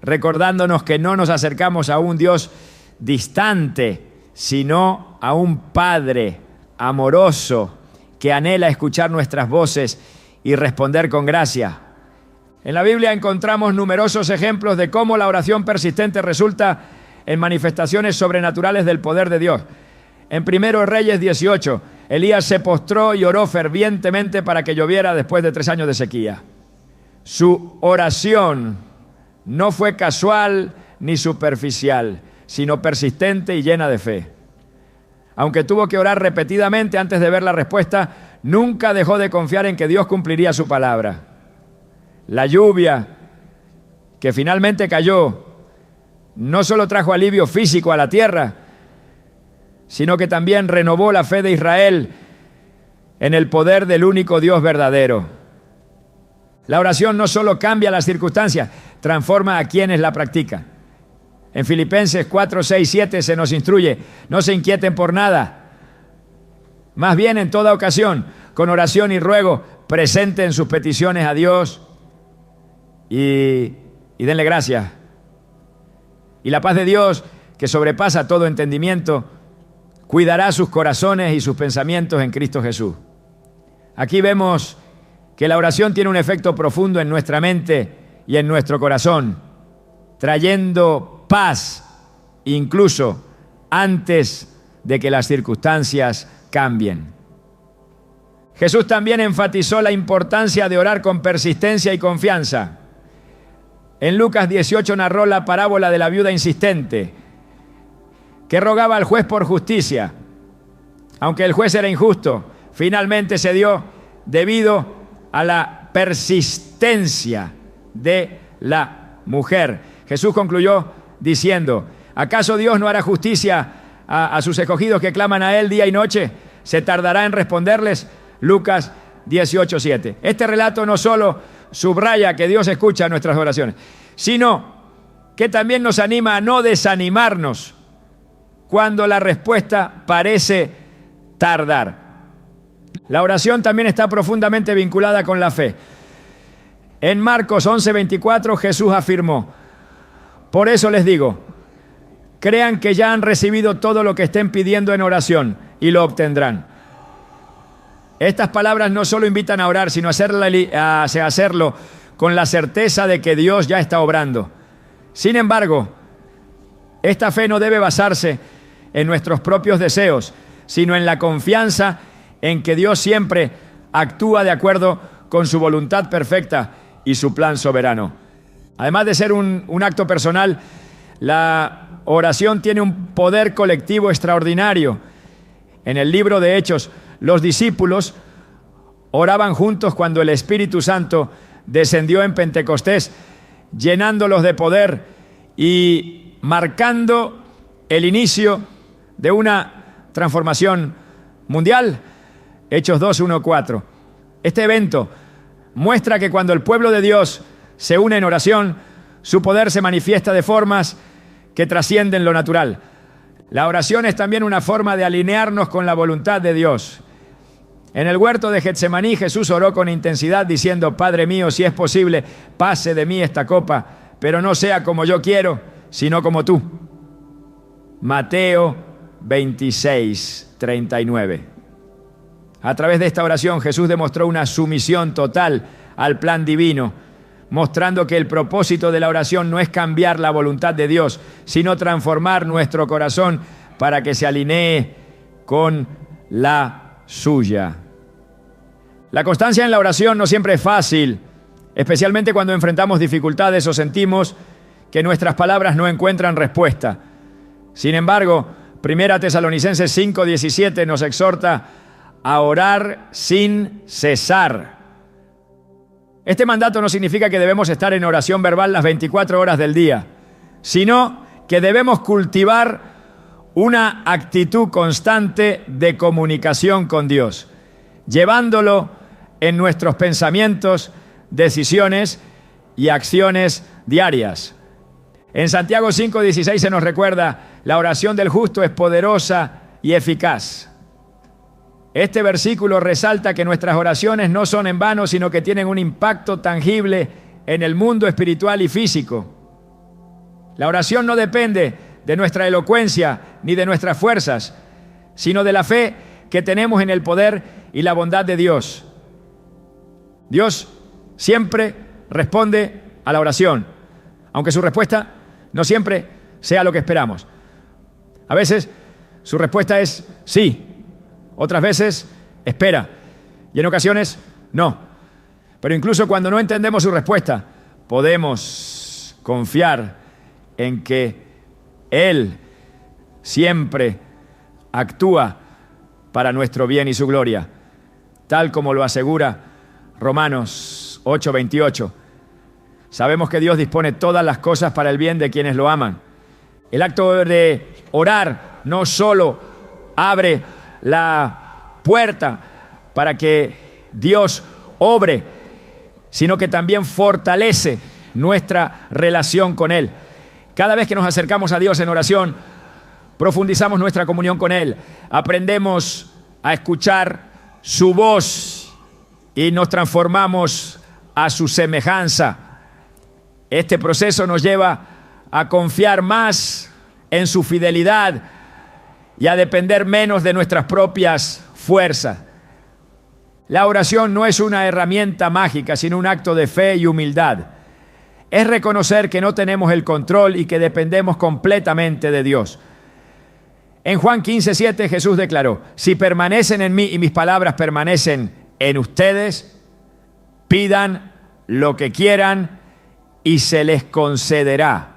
recordándonos que no nos acercamos a un Dios distante, sino a un Padre amoroso que anhela escuchar nuestras voces y responder con gracia. En la Biblia encontramos numerosos ejemplos de cómo la oración persistente resulta en manifestaciones sobrenaturales del poder de Dios. En 1 Reyes 18, Elías se postró y oró fervientemente para que lloviera después de 3 años de sequía. Su oración no fue casual ni superficial, sino persistente y llena de fe. Aunque tuvo que orar repetidamente antes de ver la respuesta, nunca dejó de confiar en que Dios cumpliría su palabra. La lluvia que finalmente cayó no solo trajo alivio físico a la tierra, sino que también renovó la fe de Israel en el poder del único Dios verdadero. La oración no solo cambia las circunstancias, transforma a quienes la practican. En Filipenses 4, 6, 7 se nos instruye: no se inquieten por nada, más bien en toda ocasión, con oración y ruego, presenten sus peticiones a Dios y denle gracias. Y la paz de Dios, que sobrepasa todo entendimiento, cuidará sus corazones y sus pensamientos en Cristo Jesús. Aquí vemos que la oración tiene un efecto profundo en nuestra mente y en nuestro corazón, trayendo paz incluso antes de que las circunstancias cambien. Jesús también enfatizó la importancia de orar con persistencia y confianza. En Lucas 18 narró la parábola de la viuda insistente, que rogaba al juez por justicia. Aunque el juez era injusto, finalmente cedió debido a la persistencia de la mujer. Jesús concluyó diciendo: ¿acaso Dios no hará justicia a sus escogidos que claman a Él día y noche? ¿Se tardará en responderles? Lucas 18:7. Este relato no solo subraya que Dios escucha nuestras oraciones, sino que también nos anima a no desanimarnos cuando la respuesta parece tardar. La oración también está profundamente vinculada con la fe. En Marcos 11:24 Jesús afirmó: por eso les digo, crean que ya han recibido todo lo que estén pidiendo en oración y lo obtendrán. Estas palabras no solo invitan a orar, sino a hacerlo con la certeza de que Dios ya está obrando. Sin embargo, esta fe no debe basarse en nuestros propios deseos, sino en la confianza en que Dios siempre actúa de acuerdo con su voluntad perfecta y su plan soberano. Además de ser un acto personal, la oración tiene un poder colectivo extraordinario. En el libro de Hechos, los discípulos oraban juntos cuando el Espíritu Santo descendió en Pentecostés, llenándolos de poder y marcando el inicio de una transformación mundial. Hechos 2, 1, 4. Este evento muestra que cuando el pueblo de Dios se une en oración, su poder se manifiesta de formas que trascienden lo natural. La oración es también una forma de alinearnos con la voluntad de Dios. En el huerto de Getsemaní, Jesús oró con intensidad diciendo: Padre mío, si es posible, pase de mí esta copa, pero no sea como yo quiero, sino como tú. Mateo 26, 39. A través de esta oración, Jesús demostró una sumisión total al plan divino, mostrando que el propósito de la oración no es cambiar la voluntad de Dios, sino transformar nuestro corazón para que se alinee con la suya. La constancia en la oración no siempre es fácil, especialmente cuando enfrentamos dificultades o sentimos que nuestras palabras no encuentran respuesta. Sin embargo, 1 Tesalonicenses 5:17 nos exhorta a orar sin cesar. Este mandato no significa que debemos estar en oración verbal las 24 horas del día, sino que debemos cultivar una actitud constante de comunicación con Dios, llevándolo en nuestros pensamientos, decisiones y acciones diarias. En Santiago 5:16 se nos recuerda: la oración del justo es poderosa y eficaz. Este versículo resalta que nuestras oraciones no son en vano, sino que tienen un impacto tangible en el mundo espiritual y físico. La oración no depende de nuestra elocuencia ni de nuestras fuerzas, sino de la fe que tenemos en el poder y la bondad de Dios. Dios siempre responde a la oración, aunque su respuesta no siempre sea lo que esperamos. A veces su respuesta es sí, otras veces espera y en ocasiones no. Pero incluso cuando no entendemos su respuesta, podemos confiar en que Él siempre actúa para nuestro bien y su gloria, tal como lo asegura Romanos 8:28. Sabemos que Dios dispone todas las cosas para el bien de quienes lo aman. El acto de orar no solo abre la puerta para que Dios obre, sino que también fortalece nuestra relación con Él. Cada vez que nos acercamos a Dios en oración, profundizamos nuestra comunión con Él, aprendemos a escuchar su voz y nos transformamos a su semejanza. Este proceso nos lleva a confiar más en su fidelidad y a depender menos de nuestras propias fuerzas. La oración no es una herramienta mágica, sino un acto de fe y humildad. Es reconocer que no tenemos el control y que dependemos completamente de Dios. En Juan 15:7 Jesús declaró: si permanecen en mí y mis palabras permanecen en ustedes, pidan lo que quieran y se les concederá.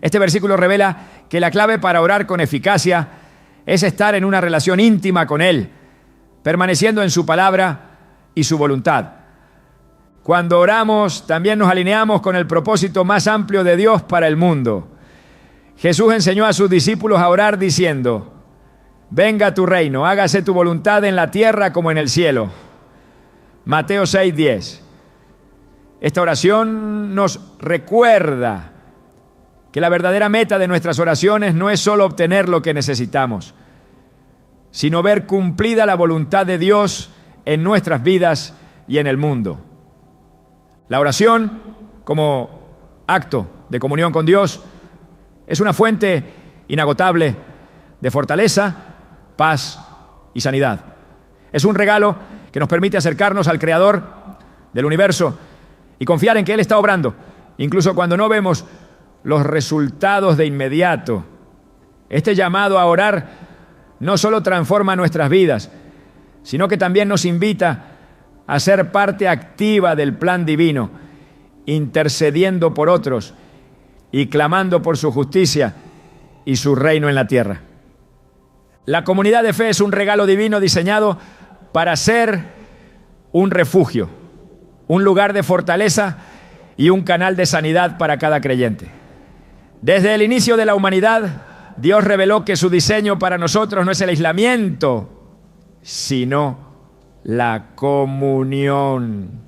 Este versículo revela que la clave para orar con eficacia es estar en una relación íntima con Él, permaneciendo en su palabra y su voluntad. Cuando oramos, también nos alineamos con el propósito más amplio de Dios para el mundo. Jesús enseñó a sus discípulos a orar diciendo: venga tu reino, hágase tu voluntad en la tierra como en el cielo. Mateo 6:10. Esta oración nos recuerda que la verdadera meta de nuestras oraciones no es solo obtener lo que necesitamos, sino ver cumplida la voluntad de Dios en nuestras vidas y en el mundo. La oración, como acto de comunión con Dios, es una fuente inagotable de fortaleza, paz y sanidad. Es un regalo que nos permite acercarnos al Creador del universo y confiar en que Él está obrando, incluso cuando no vemos los resultados de inmediato. Este llamado a orar no solo transforma nuestras vidas, sino que también nos invita a ser parte activa del plan divino, intercediendo por otros y clamando por su justicia y su reino en la tierra. La comunidad de fe es un regalo divino diseñado para ser un refugio, un lugar de fortaleza y un canal de sanidad para cada creyente. Desde el inicio de la humanidad, Dios reveló que su diseño para nosotros no es el aislamiento, sino la comunión.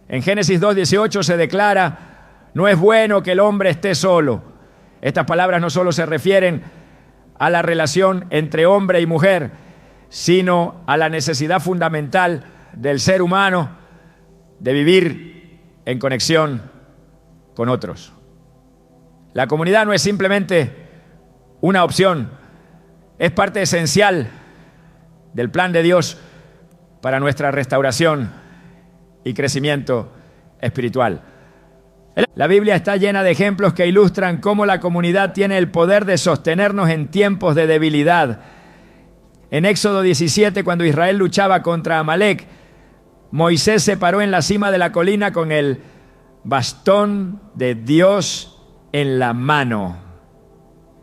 En Génesis 2:18 se declara: no es bueno que el hombre esté solo. Estas palabras no solo se refieren a la relación entre hombre y mujer, sino a la necesidad fundamental del ser humano de vivir en conexión con otros. La comunidad no es simplemente una opción, es parte esencial del plan de Dios para nuestra restauración y crecimiento espiritual. La Biblia está llena de ejemplos que ilustran cómo la comunidad tiene el poder de sostenernos en tiempos de debilidad. En Éxodo 17, cuando Israel luchaba contra Amalek, Moisés se paró en la cima de la colina con el bastón de Dios en la mano.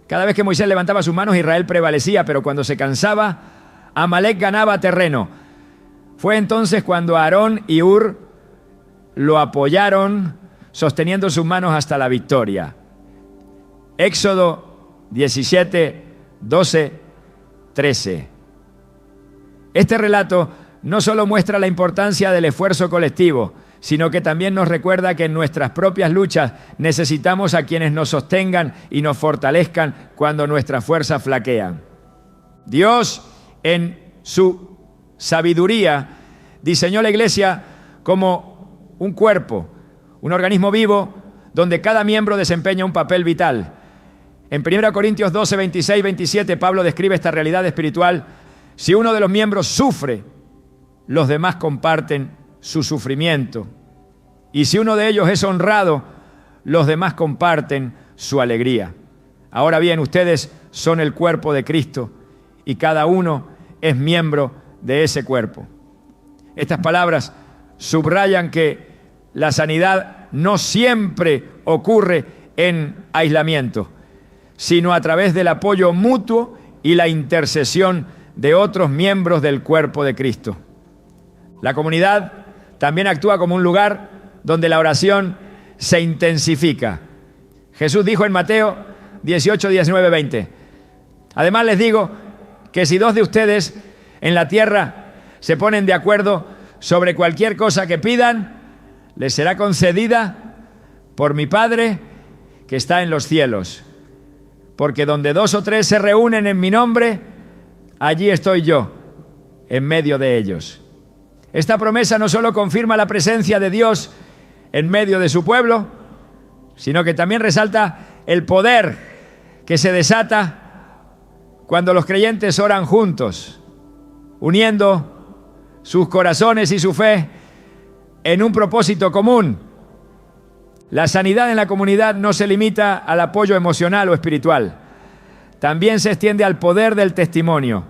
Cada vez que Moisés levantaba sus manos, Israel prevalecía, pero cuando se cansaba, Amalek ganaba terreno. Fue entonces cuando Aarón y Hur lo apoyaron, sosteniendo sus manos hasta la victoria. Éxodo 17, 12, 13. Este relato no solo muestra la importancia del esfuerzo colectivo, sino que también nos recuerda que en nuestras propias luchas necesitamos a quienes nos sostengan y nos fortalezcan cuando nuestras fuerzas flaquean. Dios, en su sabiduría, diseñó la iglesia como un cuerpo, un organismo vivo donde cada miembro desempeña un papel vital. En 1 Corintios 12, 26, 27, Pablo describe esta realidad espiritual. Si uno de los miembros sufre, los demás comparten su sufrimiento. Y si uno de ellos es honrado, los demás comparten su alegría. Ahora bien, ustedes son el cuerpo de Cristo y cada uno es miembro de ese cuerpo. Estas palabras subrayan que la sanidad no siempre ocurre en aislamiento, sino a través del apoyo mutuo y la intercesión de otros miembros del cuerpo de Cristo. La comunidad también actúa como un lugar donde la oración se intensifica. Jesús dijo en Mateo 18, 19, 20: además les digo que si 2 de ustedes en la tierra se ponen de acuerdo sobre cualquier cosa que pidan, les será concedida por mi Padre que está en los cielos. Porque donde 2 o 3 se reúnen en mi nombre, allí estoy yo, en medio de ellos. Esta promesa no solo confirma la presencia de Dios en medio de su pueblo, sino que también resalta el poder que se desata cuando los creyentes oran juntos, uniendo sus corazones y su fe en un propósito común. La sanidad en la comunidad no se limita al apoyo emocional o espiritual, también se extiende al poder del testimonio.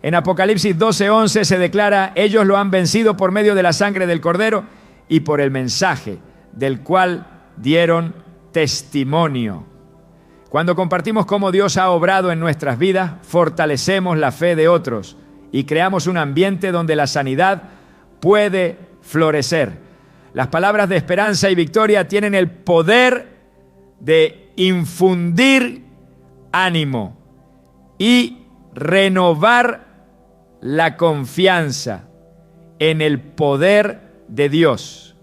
En Apocalipsis 12:11 se declara: ellos lo han vencido por medio de la sangre del Cordero y por el mensaje del cual dieron testimonio. Cuando compartimos cómo Dios ha obrado en nuestras vidas, fortalecemos la fe de otros y creamos un ambiente donde la sanidad puede florecer. Las palabras de esperanza y victoria tienen el poder de infundir ánimo y renovar la confianza en el poder de Dios.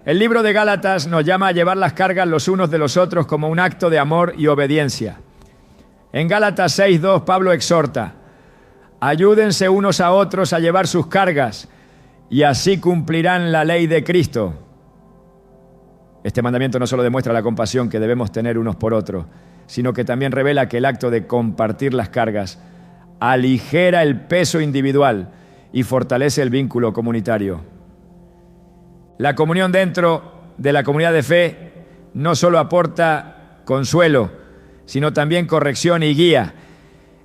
El libro de Gálatas nos llama a llevar las cargas los unos de los otros como un acto de amor y obediencia. En Gálatas 6:2 Pablo exhorta: ayúdense unos a otros a llevar sus cargas y así cumplirán la ley de Cristo. Este mandamiento no solo demuestra la compasión que debemos tener unos por otros, sino que también revela que el acto de compartir las cargas aligera el peso individual y fortalece el vínculo comunitario. La comunión dentro de la comunidad de fe no solo aporta consuelo, sino también corrección y guía.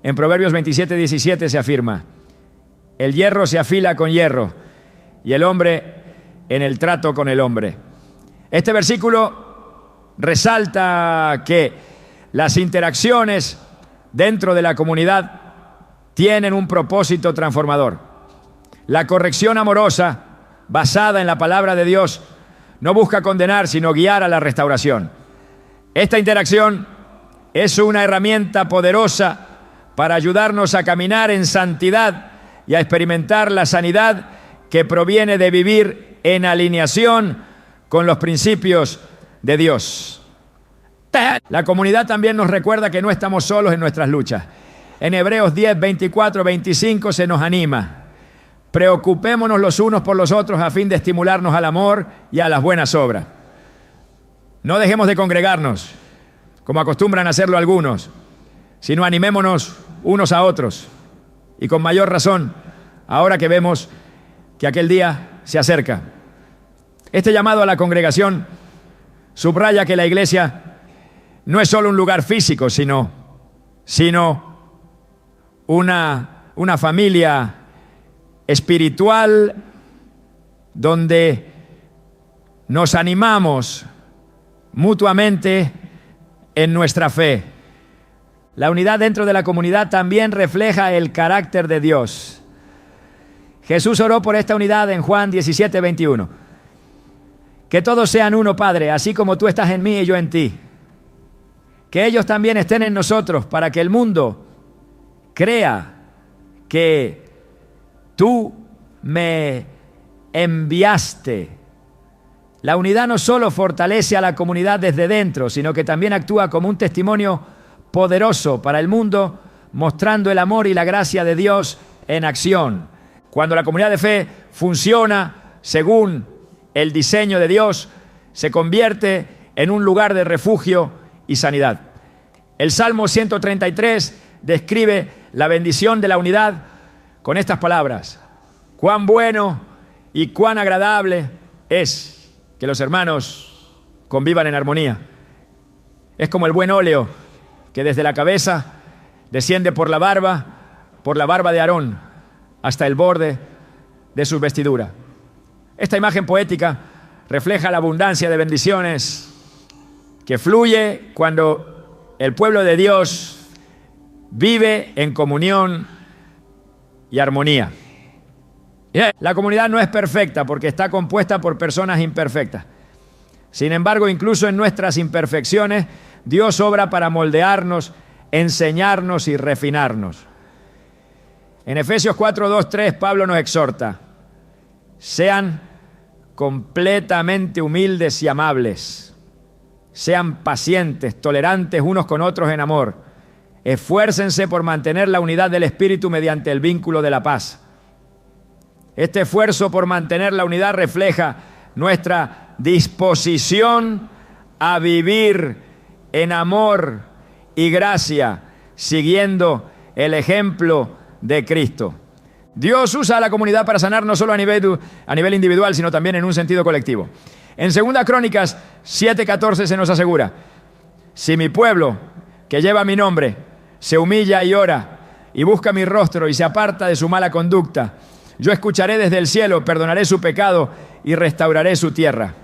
En Proverbios 27:17 se afirma: el hierro se afila con hierro y el hombre en el trato con el hombre. Este versículo resalta que las interacciones dentro de la comunidad tienen un propósito transformador. La corrección amorosa, basada en la palabra de Dios, no busca condenar, sino guiar a la restauración. Esta interacción es una herramienta poderosa para ayudarnos a caminar en santidad y a experimentar la sanidad que proviene de vivir en alineación con los principios de Dios. La comunidad también nos recuerda que no estamos solos en nuestras luchas. En Hebreos 10, 24, 25 se nos anima: preocupémonos los unos por los otros a fin de estimularnos al amor y a las buenas obras. No dejemos de congregarnos, como acostumbran a hacerlo algunos, sino animémonos unos a otros. Y con mayor razón, ahora que vemos que aquel día se acerca. Este llamado a la congregación subraya que la iglesia no es solo un lugar físico, sino una familia espiritual donde nos animamos mutuamente en nuestra fe. La unidad dentro de la comunidad también refleja el carácter de Dios. Jesús oró por esta unidad en Juan 17, 21. Que todos sean uno, Padre, así como tú estás en mí y yo en ti. Que ellos también estén en nosotros, para que el mundo crea que tú me enviaste. La unidad no solo fortalece a la comunidad desde dentro, sino que también actúa como un testimonio poderoso para el mundo, mostrando el amor y la gracia de Dios en acción. Cuando la comunidad de fe funciona según el diseño de Dios, se convierte en un lugar de refugio y sanidad. El Salmo 133 describe la bendición de la unidad con estas palabras: cuán bueno y cuán agradable es que los hermanos convivan en armonía. Es como el buen óleo que desde la cabeza desciende por la barba de Aarón, hasta el borde de sus vestiduras. Esta imagen poética refleja la abundancia de bendiciones que fluye cuando el pueblo de Dios vive en comunión y armonía. La comunidad no es perfecta porque está compuesta por personas imperfectas. Sin embargo, incluso en nuestras imperfecciones, Dios obra para moldearnos, enseñarnos y refinarnos. En Efesios 4, 2, 3, Pablo nos exhorta: sean completamente humildes y amables, sean pacientes, tolerantes unos con otros en amor, esfuércense por mantener la unidad del Espíritu mediante el vínculo de la paz. Este esfuerzo por mantener la unidad refleja nuestra disposición a vivir en amor y gracia, siguiendo el ejemplo de Cristo. Dios usa a la comunidad para sanar no solo a nivel individual, sino también en un sentido colectivo. En 2 Crónicas 7:14 se nos asegura: si mi pueblo, que lleva mi nombre, se humilla y ora y busca mi rostro y se aparta de su mala conducta, yo escucharé desde el cielo, perdonaré su pecado y restauraré su tierra.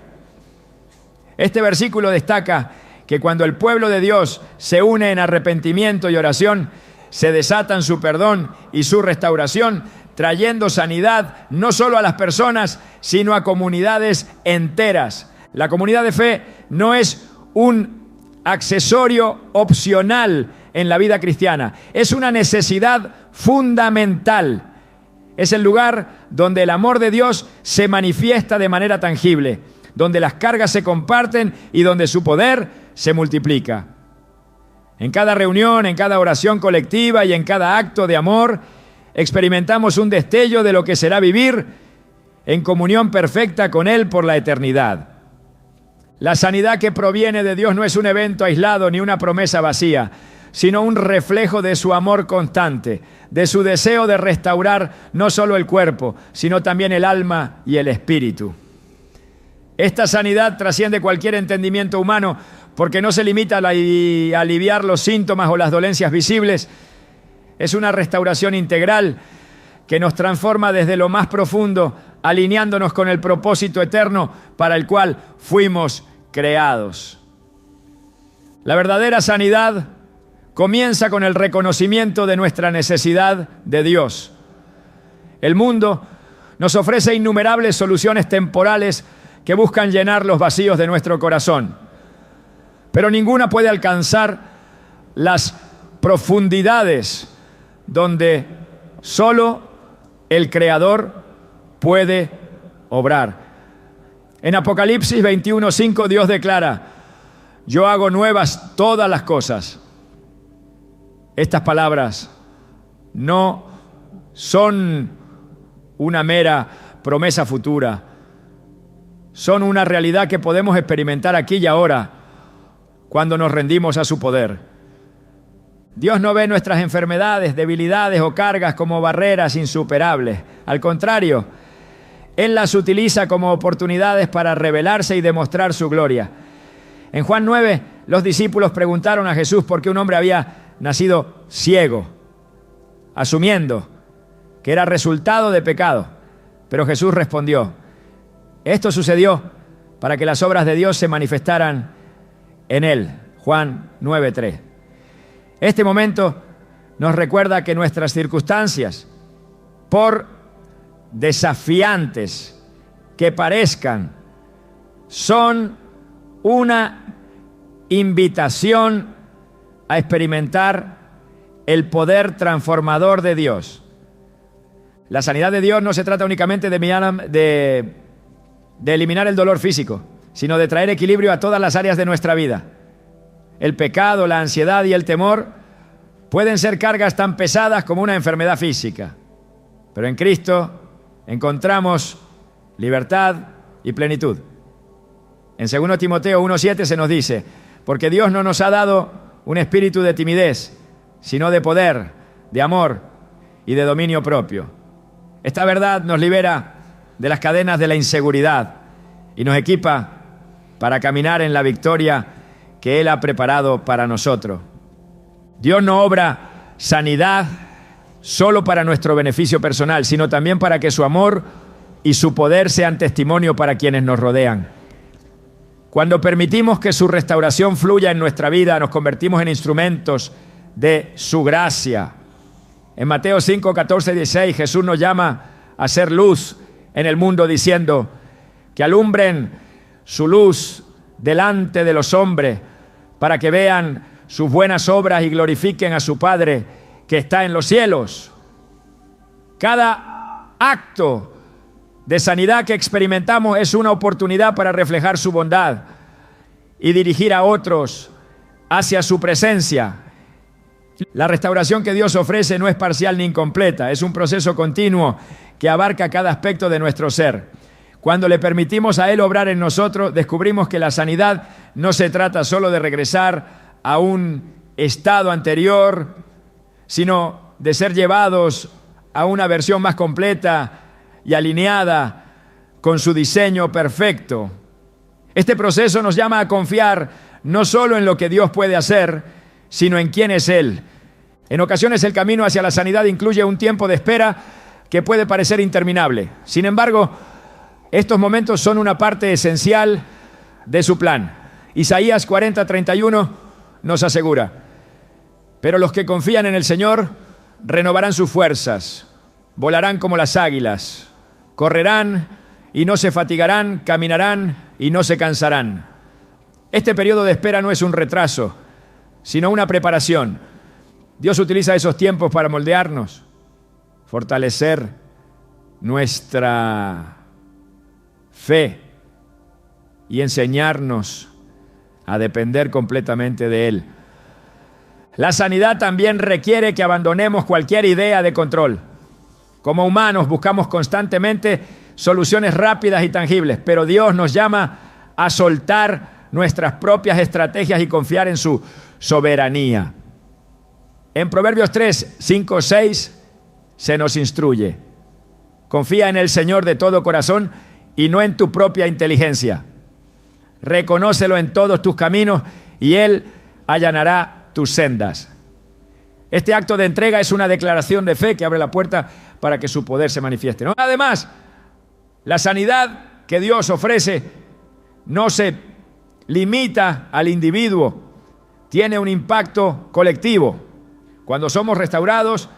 Este versículo destaca que cuando el pueblo de Dios se une en arrepentimiento y oración, se desatan su perdón y su restauración, trayendo sanidad no solo a las personas, sino a comunidades enteras. La comunidad de fe no es un accesorio opcional en la vida cristiana, es una necesidad fundamental. Es el lugar donde el amor de Dios se manifiesta de manera tangible, donde las cargas se comparten y donde su poder se multiplica. En cada reunión, en cada oración colectiva y en cada acto de amor, experimentamos un destello de lo que será vivir en comunión perfecta con Él por la eternidad. La sanidad que proviene de Dios no es un evento aislado ni una promesa vacía, sino un reflejo de su amor constante, de su deseo de restaurar no solo el cuerpo, sino también el alma y el espíritu. Esta sanidad trasciende cualquier entendimiento humano porque no se limita a aliviar los síntomas o las dolencias visibles. Es una restauración integral que nos transforma desde lo más profundo, alineándonos con el propósito eterno para el cual fuimos creados. La verdadera sanidad comienza con el reconocimiento de nuestra necesidad de Dios. El mundo nos ofrece innumerables soluciones temporales que buscan llenar los vacíos de nuestro corazón, pero ninguna puede alcanzar las profundidades donde solo el Creador puede obrar. En Apocalipsis 21:5 Dios declara: yo hago nuevas todas las cosas. Estas palabras no son una mera promesa futura, son una realidad que podemos experimentar aquí y ahora cuando nos rendimos a su poder. Dios no ve nuestras enfermedades, debilidades o cargas como barreras insuperables. Al contrario, Él las utiliza como oportunidades para revelarse y demostrar su gloria. En Juan 9, los discípulos preguntaron a Jesús por qué un hombre había nacido ciego, asumiendo que era resultado de pecado. Pero Jesús respondió: esto sucedió para que las obras de Dios se manifestaran en él. Juan 9:3. Este momento nos recuerda que nuestras circunstancias, por desafiantes que parezcan, son una invitación a experimentar el poder transformador de Dios. La sanidad de Dios no se trata únicamente de eliminar el dolor físico, sino de traer equilibrio a todas las áreas de nuestra vida. El pecado, la ansiedad y el temor pueden ser cargas tan pesadas como una enfermedad física, pero en Cristo encontramos libertad y plenitud. En 2 Timoteo 1:7 se nos dice: porque Dios no nos ha dado un espíritu de timidez, sino de poder, de amor y de dominio propio. Esta verdad nos libera de las cadenas de la inseguridad y nos equipa para caminar en la victoria que Él ha preparado para nosotros. Dios no obra sanidad solo para nuestro beneficio personal, sino también para que su amor y su poder sean testimonio para quienes nos rodean. Cuando permitimos que su restauración fluya en nuestra vida, nos convertimos en instrumentos de su gracia. En Mateo 5, 14, 16, Jesús nos llama a ser luz en el mundo, diciendo que alumbren su luz delante de los hombres para que vean sus buenas obras y glorifiquen a su Padre que está en los cielos. Cada acto de sanidad que experimentamos es una oportunidad para reflejar su bondad y dirigir a otros hacia su presencia. La restauración que Dios ofrece no es parcial ni incompleta, es un proceso continuo que abarca cada aspecto de nuestro ser. Cuando le permitimos a Él obrar en nosotros, descubrimos que la sanidad no se trata solo de regresar a un estado anterior, sino de ser llevados a una versión más completa y alineada con su diseño perfecto. Este proceso nos llama a confiar no solo en lo que Dios puede hacer, sino en quién es Él. En ocasiones el camino hacia la sanidad incluye un tiempo de espera que puede parecer interminable. Sin embargo, estos momentos son una parte esencial de su plan. Isaías 40, 31 nos asegura: pero los que confían en el Señor renovarán sus fuerzas, volarán como las águilas, correrán y no se fatigarán, caminarán y no se cansarán. Este periodo de espera no es un retraso, sino una preparación. Dios utiliza esos tiempos para moldearnos, fortalecer nuestra fe y enseñarnos a depender completamente de Él. La sanidad también requiere que abandonemos cualquier idea de control. Como humanos buscamos constantemente soluciones rápidas y tangibles, pero Dios nos llama a soltar nuestras propias estrategias y confiar en su soberanía. En Proverbios 3, 5, 6 se nos instruye: confía en el Señor de todo corazón y no en tu propia inteligencia. Reconócelo en todos tus caminos y Él allanará tus sendas. Este acto de entrega es una declaración de fe que abre la puerta para que su poder se manifieste, ¿no? Además, la sanidad que Dios ofrece no se limita al individuo, tiene un impacto colectivo. Cuando somos restaurados,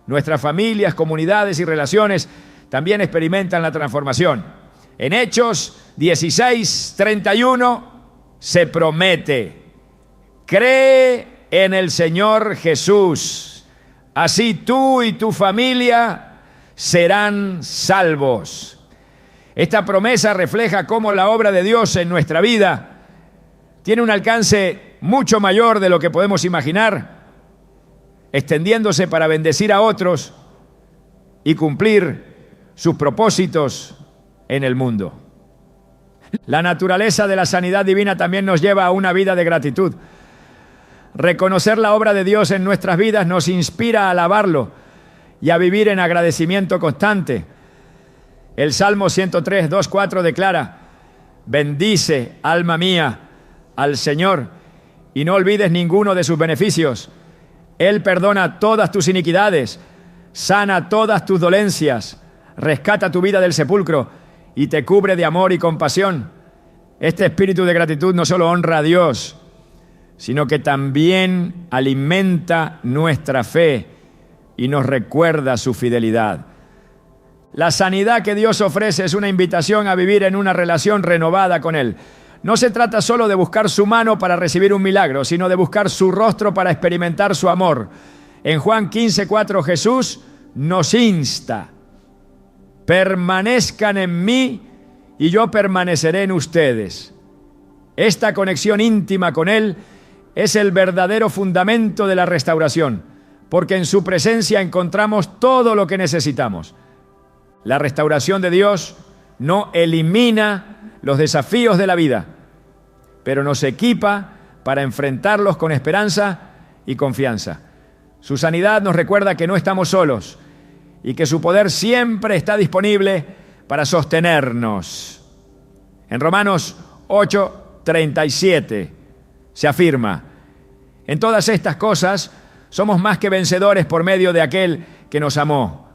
nuestras familias, comunidades y relaciones también experimentan la transformación. En Hechos 16, 31 se promete: cree en el Señor Jesús, así tú y tu familia serán salvos. Esta promesa refleja cómo la obra de Dios en nuestra vida tiene un alcance mucho mayor de lo que podemos imaginar, extendiéndose para bendecir a otros y cumplir sus propósitos en el mundo. La naturaleza de la sanidad divina también nos lleva a una vida de gratitud. Reconocer la obra de Dios en nuestras vidas nos inspira a alabarlo y a vivir en agradecimiento constante. El Salmo 103, 2, 4 declara: bendice, alma mía, al Señor, y no olvides ninguno de sus beneficios. Él perdona todas tus iniquidades, sana todas tus dolencias, rescata tu vida del sepulcro y te cubre de amor y compasión. Este espíritu de gratitud no solo honra a Dios, sino que también alimenta nuestra fe y nos recuerda su fidelidad. La sanidad que Dios ofrece es una invitación a vivir en una relación renovada con Él. No se trata solo de buscar su mano para recibir un milagro, sino de buscar su rostro para experimentar su amor. En Juan 15, 4, Jesús nos insta: permanezcan en mí y yo permaneceré en ustedes. Esta conexión íntima con Él es el verdadero fundamento de la restauración, porque en su presencia encontramos todo lo que necesitamos. La restauración de Dios no elimina los desafíos de la vida, pero nos equipa para enfrentarlos con esperanza y confianza. Su sanidad nos recuerda que no estamos solos y que su poder siempre está disponible para sostenernos. En Romanos 8, 37 se afirma: en todas estas cosas somos más que vencedores por medio de aquel que nos amó.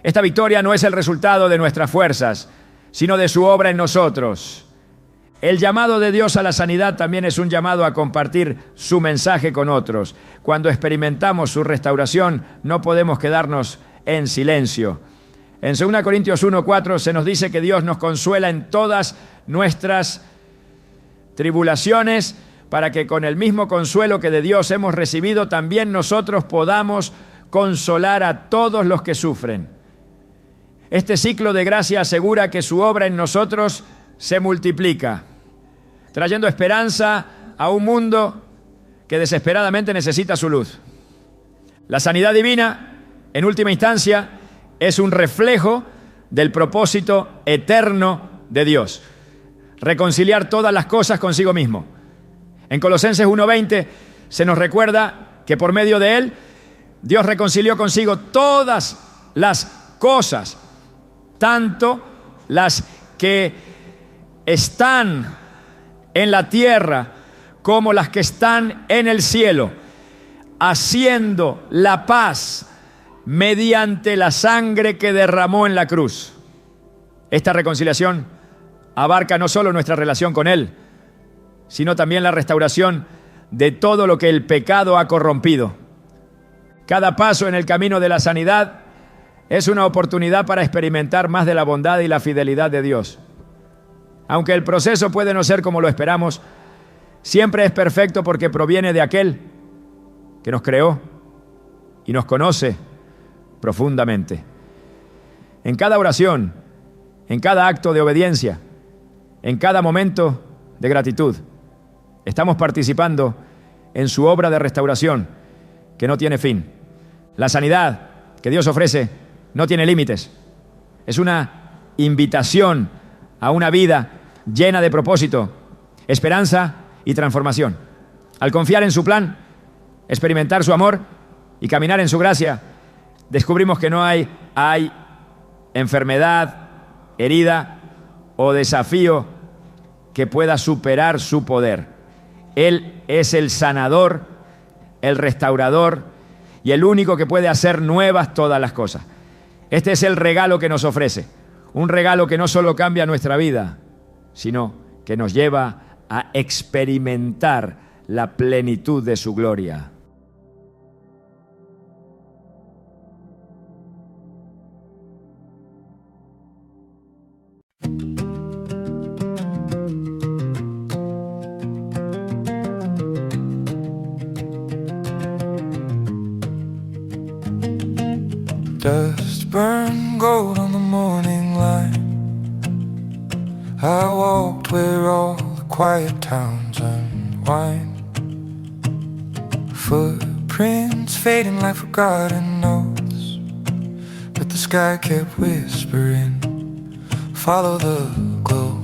Esta victoria no es el resultado de nuestras fuerzas, sino de su obra en nosotros. El llamado de Dios a la sanidad también es un llamado a compartir su mensaje con otros. Cuando experimentamos su restauración, no podemos quedarnos en silencio. En 2 Corintios 1:4 se nos dice que Dios nos consuela en todas nuestras tribulaciones, para que con el mismo consuelo que de Dios hemos recibido, también nosotros podamos consolar a todos los que sufren. Este ciclo de gracia asegura que su obra en nosotros se multiplica, trayendo esperanza a un mundo que desesperadamente necesita su luz. La sanidad divina, en última instancia, es un reflejo del propósito eterno de Dios: reconciliar todas las cosas consigo mismo. En Colosenses 1:20 se nos recuerda que por medio de Él, Dios reconcilió consigo todas las cosas, tanto las que están en la tierra como las que están en el cielo, haciendo la paz mediante la sangre que derramó en la cruz. Esta reconciliación abarca no solo nuestra relación con Él, sino también la restauración de todo lo que el pecado ha corrompido. Cada paso en el camino de la sanidad es una oportunidad para experimentar más de la bondad y la fidelidad de Dios. Aunque el proceso puede no ser como lo esperamos, siempre es perfecto porque proviene de aquel que nos creó y nos conoce profundamente. En cada oración, en cada acto de obediencia, en cada momento de gratitud, estamos participando en su obra de restauración que no tiene fin. La sanidad que Dios ofrece no tiene límites. Es una invitación a una vida llena de propósito, esperanza y transformación. Al confiar en su plan, experimentar su amor y caminar en su gracia, descubrimos que no hay enfermedad, herida o desafío que pueda superar su poder. Él es el sanador, el restaurador y el único que puede hacer nuevas todas las cosas. Este es el regalo que nos ofrece, un regalo que no solo cambia nuestra vida, sino que nos lleva a experimentar la plenitud de su gloria. Dust burn gold on the morning light. I walked where all the quiet towns unwind. Footprints fading like forgotten notes, but the sky kept whispering, follow the glow.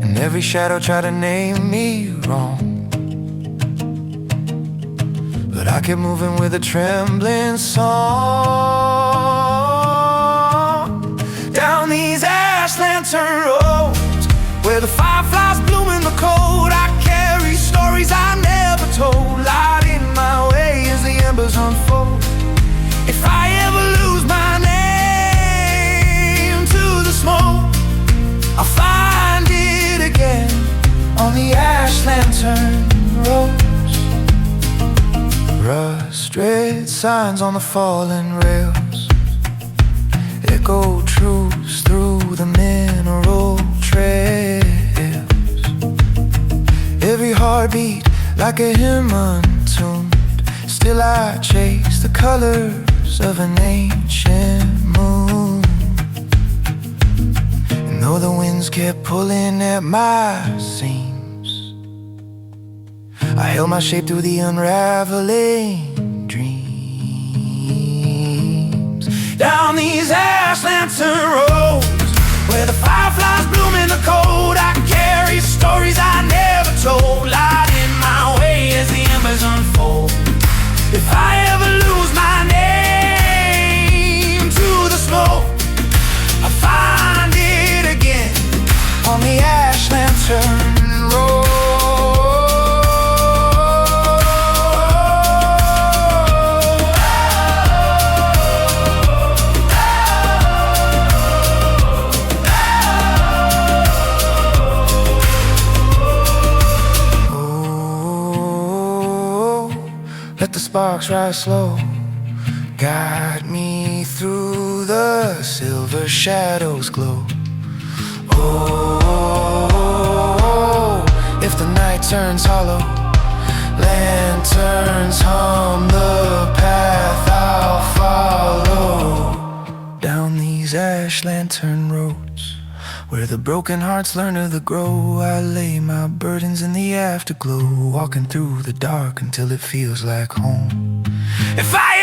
And every shadow tried to name me wrong, but I kept moving with a trembling song. Down these ash lantern roads, where the fireflies bloom in the cold, I carry stories I never told. Light in my way as the embers unfold. If I ever lose my name to the smoke, I'll find it again on the ash lantern roads. Rust-red signs on the fallen rails, echo truths through the mineral trails. Every heartbeat like a hymn untuned, still I chase the colors of an ancient moon. And though the winds kept pulling at my seams, I held my shape through the unraveling dreams. Down these ash lantern roads, where the fireflies bloom in the cold, I carry stories I never told. Light in my way as the embers unfold. If I ever lose my name to the smoke, I'll find it again on the ash lantern road. sparks rise slow. Guide me through the silver shadows glow. Oh, if the night turns hollow, lanterns hum the path I'll follow. Down these ash lantern roads, where the broken hearts learn of the grow, I lay my burdens in the afterglow, walking through the dark until it feels like home. If I